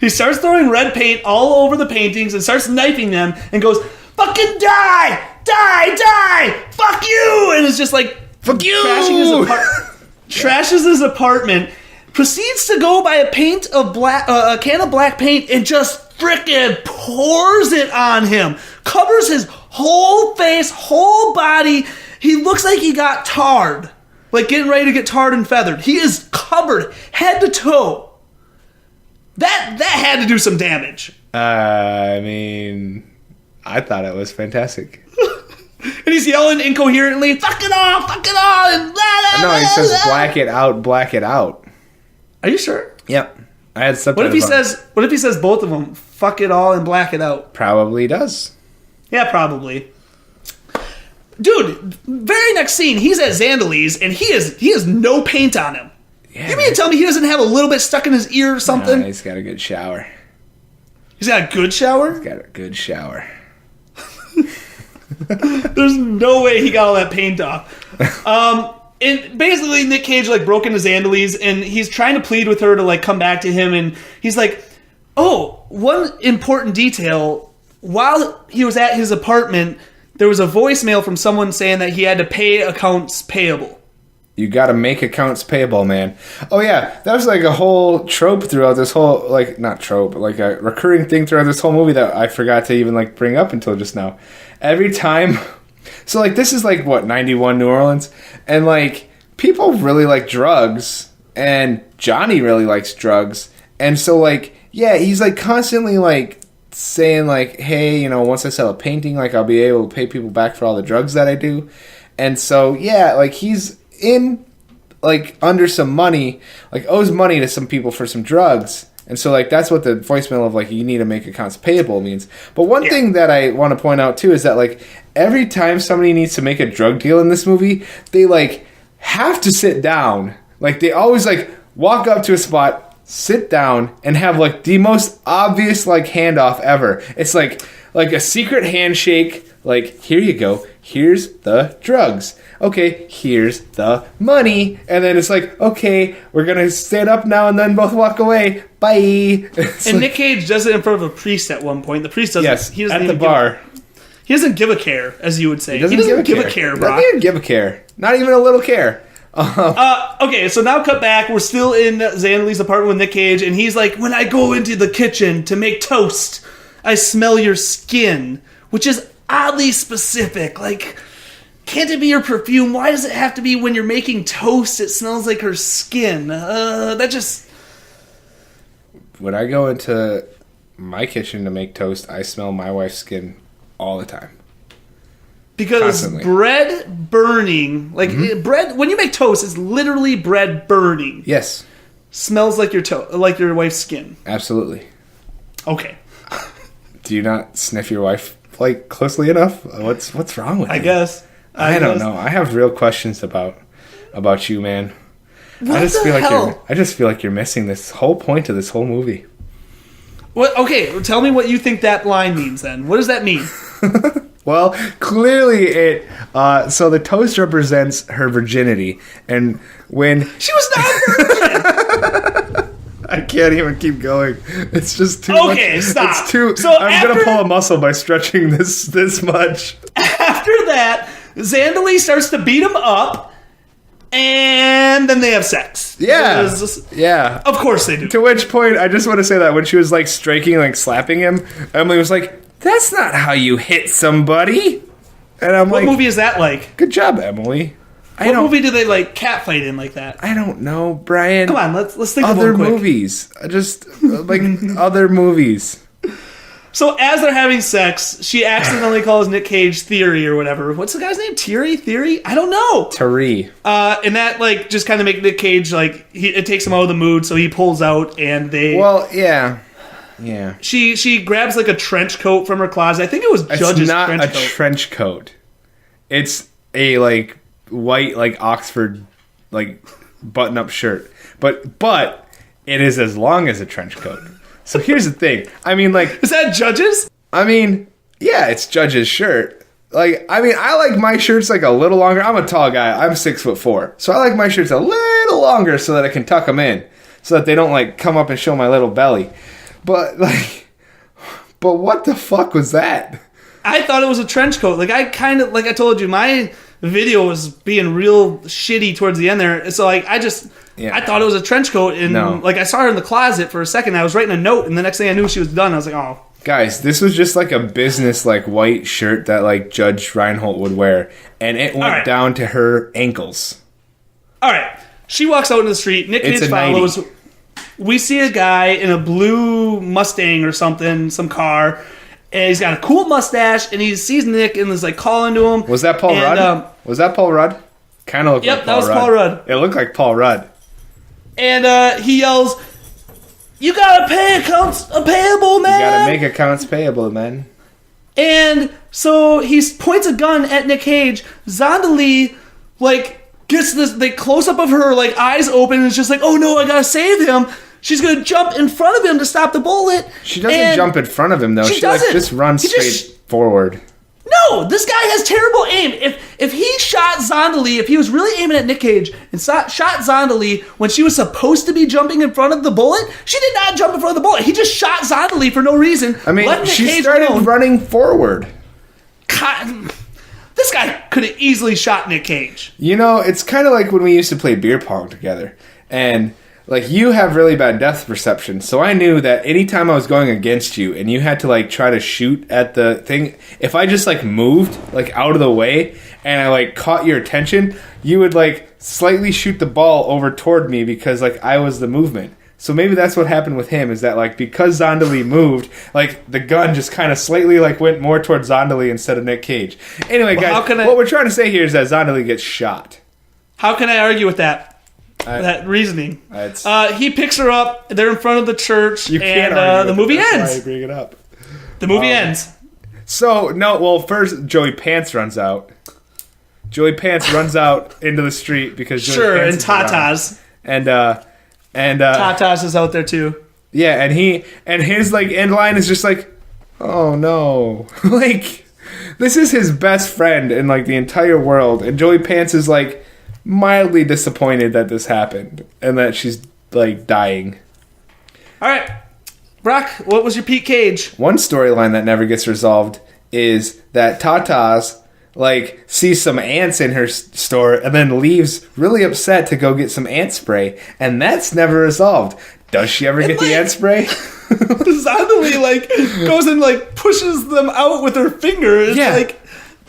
He starts throwing red paint all over the paintings and starts knifing them and goes, fucking die! Die! Die! Fuck you! And it's just like... Fuck you! Trashes his apartment. Proceeds to go buy a can of black paint and just frickin' pours it on him. Covers his whole face, whole body. He looks like he got tarred. Like getting ready to get tarred and feathered. He is covered head to toe. That had to do some damage. I thought it was fantastic. And he's yelling incoherently, fuck it all, and blah, blah, No, he says blah. black it out. Are you sure? Yep. I had subtitles. What if he says both of them? Fuck it all and black it out. Probably does. Yeah, probably. Dude, very next scene, he's at Zandalee's and he has no paint on him. Yeah, you mean to tell me he doesn't have a little bit stuck in his ear or something? Nah, he's got a good shower. He's got a good shower? He's got a good shower. There's no way he got all that paint off. And basically, Nic Cage broke into Zandalee's, and he's trying to plead with her to come back to him, and he's like, "Oh, one important detail: while he was at his apartment, there was a voicemail from someone saying that he had to pay accounts payable." You gotta make accounts payable, man. Oh yeah, that was a whole trope throughout this whole, not trope, but a recurring thing throughout this whole movie that I forgot to even bring up until just now. Every time, so this is 91 New Orleans, and people really like drugs, and Johnny really likes drugs, and so yeah, he's constantly saying hey, once I sell a painting, I'll be able to pay people back for all the drugs that I do, and so yeah, he's in under some money, owes money to some people for some drugs, and so that's what the voicemail of you need to make accounts payable means. But one thing that I want to point out too is that every time somebody needs to make a drug deal in this movie, they have to sit down. They always walk up to a spot, sit down, and have the most obvious handoff ever. It's like a secret handshake. Here you go. Here's the drugs. Okay, here's the money. And then it's okay, we're going to stand up now and then both walk away. Bye. And Nic Cage does it in front of a priest at one point. The priest doesn't. Yes, he doesn't at even the bar. He doesn't give a care, as you would say. He doesn't give a care, bro. He doesn't even give a care. Not even a little care. Okay, so now cut back. We're still in Zandalee's apartment with Nic Cage, and he's like, when I go into the kitchen to make toast, I smell your skin, which is oddly specific. Can't it be your perfume? Why does it have to be when you're making toast it smells like her skin? That just... When I go into my kitchen to make toast, I smell my wife's skin all the time. Because Constantly. bread burning, bread, when you make toast, it's literally bread burning. Yes. Smells like your wife's skin. Absolutely. Okay. Do you not sniff your wife like closely enough? What's wrong with you? I guess. I don't know. I have real questions about you, man. I just feel like you're missing this whole point of this whole movie. What? Okay, tell me what you think that line means. Then, what does that mean? Well, clearly it. So the toast represents her virginity, and when She was not a virgin. I can't even keep going. It's just too much. Okay, stop. It's too. So I'm gonna pull a muscle by stretching this much. After that, Zandalee starts to beat him up, and then they have sex. Yeah, yeah. Of course they do. To which point, I just want to say that when she was like striking, like slapping him, Emily was like, "That's not how you hit somebody." And I'm What like, movie is that like? "Good job, Emily." What movie do they like catfight in like that? I don't know, Brian. Come on, let's think Other of one quick. movies, just like other movies. So as they're having sex, she accidentally calls Nic Cage Theory or whatever. What's the guy's name? Theory? I don't know. Tari. And that like just kind of make Nic Cage like it takes him out of the mood, so he pulls out and they. Well, yeah. She grabs like a trench coat from her closet. I think it was Judge's It's not trench a coat. trench coat. It's a like white like Oxford like button-up shirt. But it is as long as a trench coat. So here's the thing. I mean, like, Is that Judge's? I mean, yeah, it's Judge's shirt. Like, I mean, I like my shirts like a little longer. I'm a tall guy. I'm 6'4", so I like my shirts a little longer so that I can tuck them in, so that they don't like come up and show my little belly. But what the fuck was that? I thought it was a trench coat. Like I told you, my video was being real shitty towards the end there. So like I thought it was a trench coat, and like I saw her in the closet for a second. I was writing a note, and the next thing I knew she was done. I was like, oh. Guys, this was just like a business like white shirt that like Judge Reinhold would wear, and it went down to her ankles. All right, she walks out into the street. Nic Cage follows. We see a guy in a blue Mustang or something, some car, and he's got a cool mustache, and he sees Nick and is like calling to him. Was that Paul Rudd? Was that Paul Rudd? Kind of looked like Paul Rudd. Yep, that was Paul Rudd. It looked like Paul Rudd. And he yells, "You gotta pay accounts payable, man! You gotta make accounts payable, man!" And so he points a gun at Nic Cage. Zandalee, like, gets this close up of her, like, eyes open, and is just like, "Oh no, I gotta save him." She's gonna jump in front of him to stop the bullet. She doesn't jump in front of him though. She like just runs straight forward. No, this guy has terrible aim. If he shot Zandalee, if he was really aiming at Nic Cage and shot Zandalee when she was supposed to be jumping in front of the bullet, she did not jump in front of the bullet. He just shot Zandalee for no reason. I mean, she started running forward. God, this guy could have easily shot Nic Cage. You know, it's kind of like when we used to play beer pong together, and like you have really bad depth perception, so I knew that anytime I was going against you and you had to like try to shoot at the thing, if I just like moved like out of the way and I like caught your attention, you would like slightly shoot the ball over toward me because like I was the movement. So maybe that's what happened with him, is that like because Zandalee moved, like the gun just kind of slightly like went more towards Zandalee instead of Nic Cage. Anyway, guys, what we're trying to say here is that Zandalee gets shot. How can I argue with that? That reasoning. He picks her up. They're in front of the church, and the movie ends. Why I bring it up. The movie ends. So no, well, first Joey Pants runs out. Joey Pants runs out into the street because Joey Pants and Tatas and Tatas is out there too. Yeah, and his like end line is just like, oh no, like this is his best friend in like the entire world, and Joey Pants is like mildly disappointed that this happened and that she's like dying. All right, Brock, what was your Pete Cage? One storyline that never gets resolved is that Tatas like sees some ants in her store and then leaves really upset to go get some ant spray, and that's never resolved. Does she ever get the ant spray? Zandalee like goes and like pushes them out with her finger. It's like,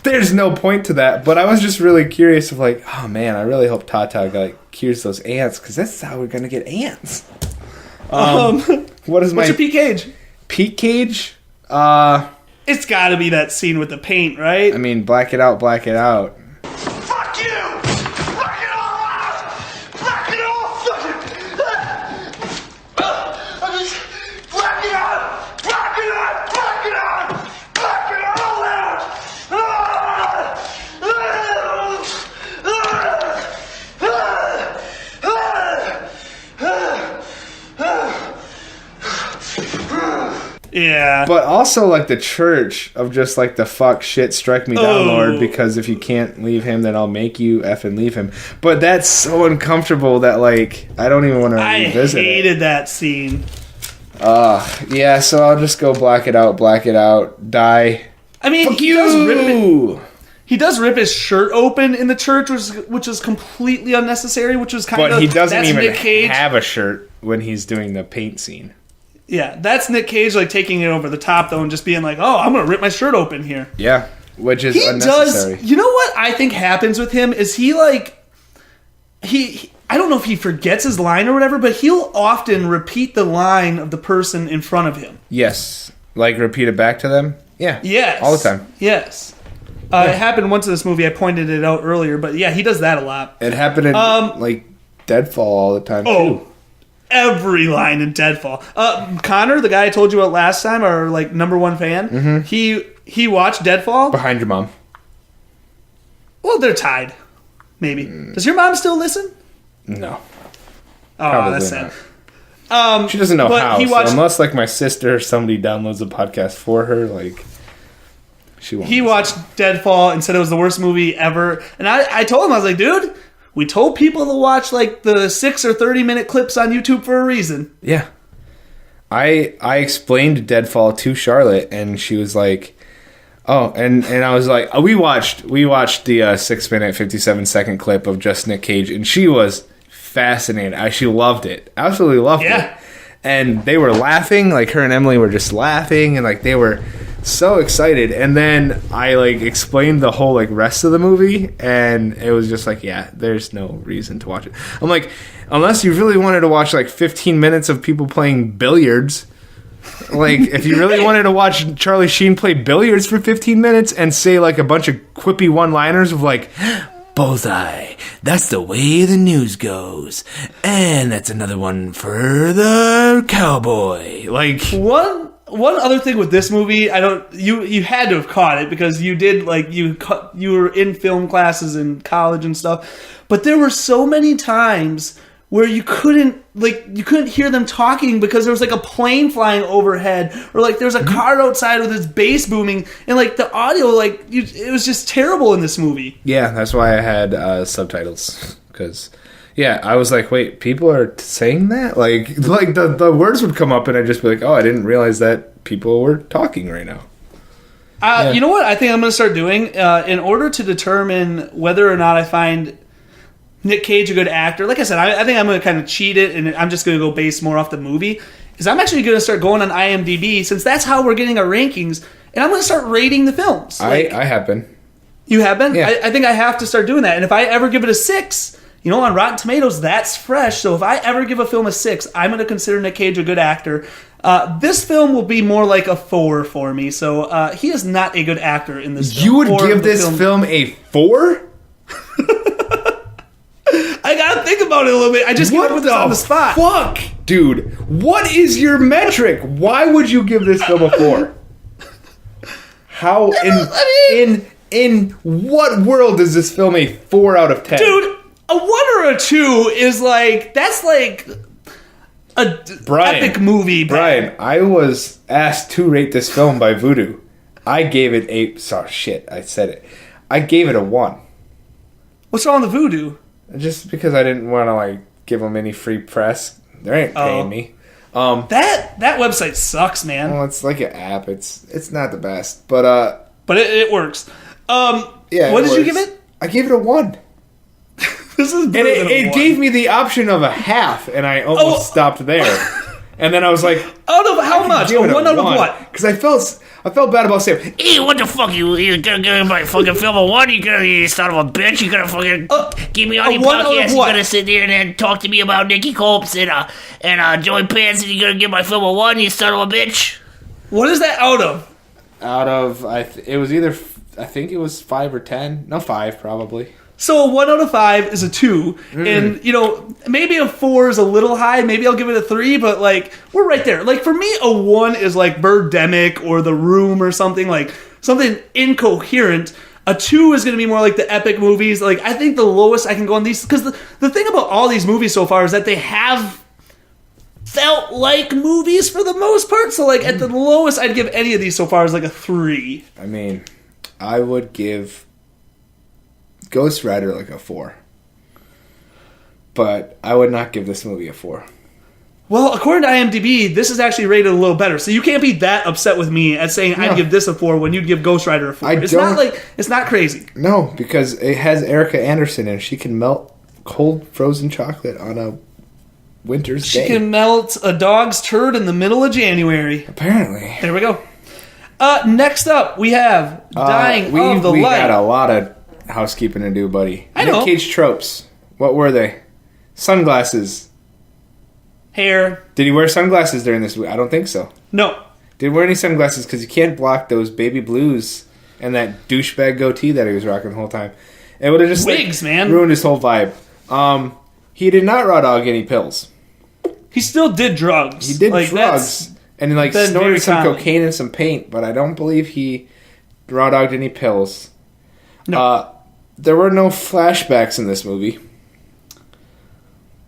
there's no point to that, but I was just really curious of like, oh man, I really hope Tata like cures those ants, because that's how we're gonna get ants. What's your Pete Cage? Pete Cage? It's got to be that scene with the paint, right? I mean, black it out, black it out. Fuck you! Black it all out! Black it all fucking... I just... Black it out! Black it out! Black it out! Black it all out! Yeah. But also, like, the church of just, like, the fuck shit strike me down, Lord, because if you can't leave him, then I'll make you effing leave him. But that's so uncomfortable that, like, I don't even want to revisit it. I hated that scene. Yeah, so I'll just go black it out, die. I mean, Fuck you! He does rip his shirt open in the church, which is completely unnecessary, which was kind of... But he doesn't that's even Nic Cage. have a shirt when he's doing the paint scene. Yeah, that's Nic Cage, like, taking it over the top, though, and just being like, oh, I'm going to rip my shirt open here. Yeah, which is He unnecessary. does... You know what I think happens with him is he, like... I don't know if he forgets his line or whatever, but he'll often repeat the line of the person in front of him. Yes. Like, repeat it back to them? Yeah. Yes. All the time. Yes. It happened once in this movie. I pointed it out earlier, but yeah, he does that a lot. It happened in, like, Deadfall all the time, too. Every line in Deadfall. Connor, the guy I told you about last time, our, like, number one fan, he watched Deadfall. Behind your mom. Well, they're tied. Maybe. Does your mom still listen? No. Oh, Probably that's sad. not. She doesn't know but how, he watched, so unless, like, my sister or somebody downloads a podcast for her, like, she won't. He watched Deadfall and said it was the worst movie ever. And I told him, I was like, dude, we told people to watch, like, the 6 or 30-minute clips on YouTube for a reason. Yeah. I explained Deadfall to Charlotte, and she was like, oh, and I was like, we watched the 6-minute, 57-second clip of just Nic Cage, and she was fascinated. She loved it. Absolutely loved it. And they were laughing, like, her and Emily were just laughing, and, like, they were so excited. And then I, like, explained the whole, like, rest of the movie, and it was just like, yeah, there's no reason to watch it. I'm like, unless you really wanted to watch, like, 15 minutes of people playing billiards, like, if you really wanted to watch Charlie Sheen play billiards for 15 minutes and say, like, a bunch of quippy one-liners of, like, bullseye, that's the way the news goes, and that's another one for the cowboy. Like, One other thing with this movie, you had to have caught it because you did, like, you were in film classes in college and stuff, but there were so many times where you couldn't hear them talking because there was, like, a plane flying overhead, or, like, there's a car outside with its bass booming, and, like, the audio, like, it was just terrible in this movie. yeah, that's why I had subtitles, because, yeah, I was like, wait, people are saying that? Like the words would come up, and I'd just be like, oh, I didn't realize that people were talking right now. You know what I think I'm going to start doing? In order to determine whether or not I find Nic Cage a good actor, like I said, I think I'm going to kind of cheat it, and I'm just going to go base more off the movie, is I'm actually going to start going on IMDb, since that's how we're getting our rankings, and I'm going to start rating the films. Like, I have been. You have been? Yeah. I think I have to start doing that, and if I ever give it a 6... You know, on Rotten Tomatoes, that's fresh. So if I ever give a film a 6, I'm going to consider Nic Cage a good actor. This film will be more like a 4 for me. So he is not a good actor in this film. You would give this film a 4? I got to think about it a little bit. I just came up with this on the spot. Fuck? Dude, what is your metric? Why would you give this film a 4? How, in what world is this film a 4 out of 10? Dude, a 1 or a 2 is like, that's like a epic movie. Brian, I was asked to rate this film by Voodoo. I gave it I gave it a 1. What's wrong with Voodoo? Just because I didn't want to, like, give them any free press. They ain't paying me. That website sucks, man. Well, it's like an app. It's not the best, but it works. Yeah. What did you give it? I gave it a 1. This is And it gave me the option of a half, and I almost stopped there. And then I was like, out of how much? A 1 out of what? Because I felt bad about saying, Hey, what the fuck? You gonna give my fucking film a 1? You son of a bitch? You gonna fucking give me on your podcast? You gonna sit there and then talk to me about Nicky Copes and Joey Pants, and you gonna give my film a 1? You son of a bitch? What is that out of? it was either, I think it was 5 or 10. No, 5 probably. So a 1 out of 5 is a 2, and, you know, maybe a 4 is a little high. Maybe I'll give it a 3, but, like, we're right there. Like, for me, a 1 is like Birdemic or The Room or something, like, something incoherent. A 2 is going to be more like the epic movies. Like, I think the lowest I can go on these, because the thing about all these movies so far is that they have felt like movies for the most part. So, like, at the lowest I'd give any of these so far is like a 3. I mean, I would give Ghost Rider like a 4. But I would not give this movie a 4. Well, according to IMDb, this is actually rated a little better. So you can't be that upset with me at saying I'd give this a 4 when you'd give Ghost Rider a 4. It's not crazy. No, because it has Erica Anderson and she can melt cold frozen chocolate on a winter's day. She can melt a dog's turd in the middle of January. Apparently. There we go. Next up, we have Dying of the Light. We got a lot of housekeeping to do, buddy. I know. Nic Cage tropes. What were they? Sunglasses. Hair. Did he wear sunglasses during this movie? I don't think so. No. Didn't wear any sunglasses because you can't block those baby blues and that douchebag goatee that he was rocking the whole time. It would have just wigs, man, ruined his whole vibe. He did not raw dog any pills. He still did drugs. He did drugs and he snorted some cocaine and some paint, but I don't believe he raw dogged any pills. No. There were no flashbacks in this movie.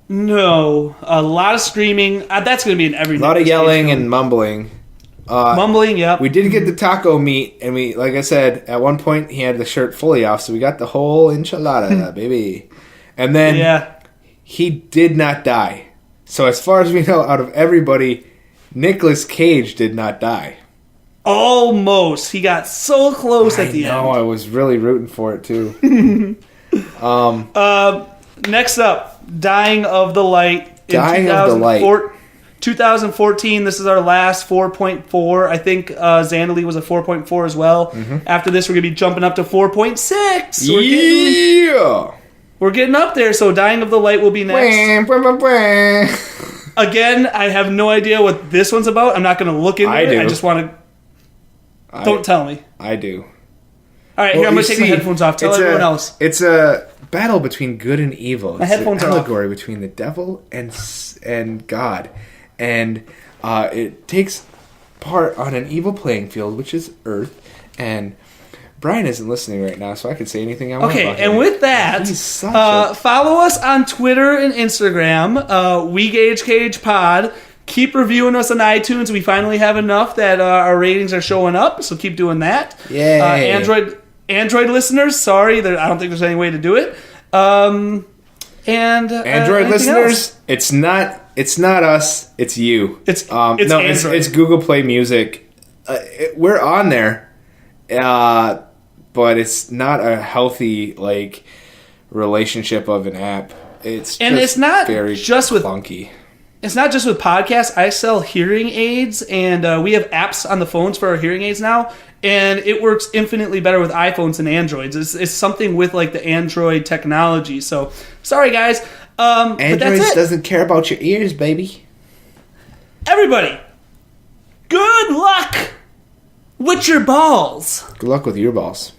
No, a lot of screaming. That's going to be in every. A lot of yelling and mumbling. Mumbling, yep. We did get the taco meat, and we, like I said, at one point he had the shirt fully off, so we got the whole enchilada, baby. And then he did not die. So as far as we know, out of everybody, Nicolas Cage did not die. Almost. He got so close at the end. I was really rooting for it too. Next up. Dying of the Light. Dying of the Light. 2014, this is our last 4.4. I think Zandalee was a 4.4 as well. Mm-hmm. After this, we're going to be jumping up to 4.6. We're getting up there, so Dying of the Light will be next. Again, I have no idea what this one's about. I'm not going to look into it. I just want to... Don't tell me. I do. All right, here, I'm going to take my headphones off. Tell everyone else. It's a battle between good and evil. My headphones are off. It's an allegory between the devil and God. And it takes part on an evil playing field, which is Earth. And Brian isn't listening right now, so I can say anything I want about him. Okay, and with that, follow us on Twitter and Instagram, We Gauge Cage Pod. Keep reviewing us on iTunes. We finally have enough that our ratings are showing up, so keep doing that. Yay. Android listeners, sorry, I don't think there's any way to do it. And Android listeners, else? it's not us, it's you. It's Google Play Music. We're on there, but it's not a healthy relationship of an app. It's not very just clunky. It's not just with podcasts. I sell hearing aids, and we have apps on the phones for our hearing aids now, and it works infinitely better with iPhones than Androids. It's something with the Android technology. So, sorry guys. Androids doesn't care about your ears, baby. Everybody, good luck with your balls. Good luck with your balls.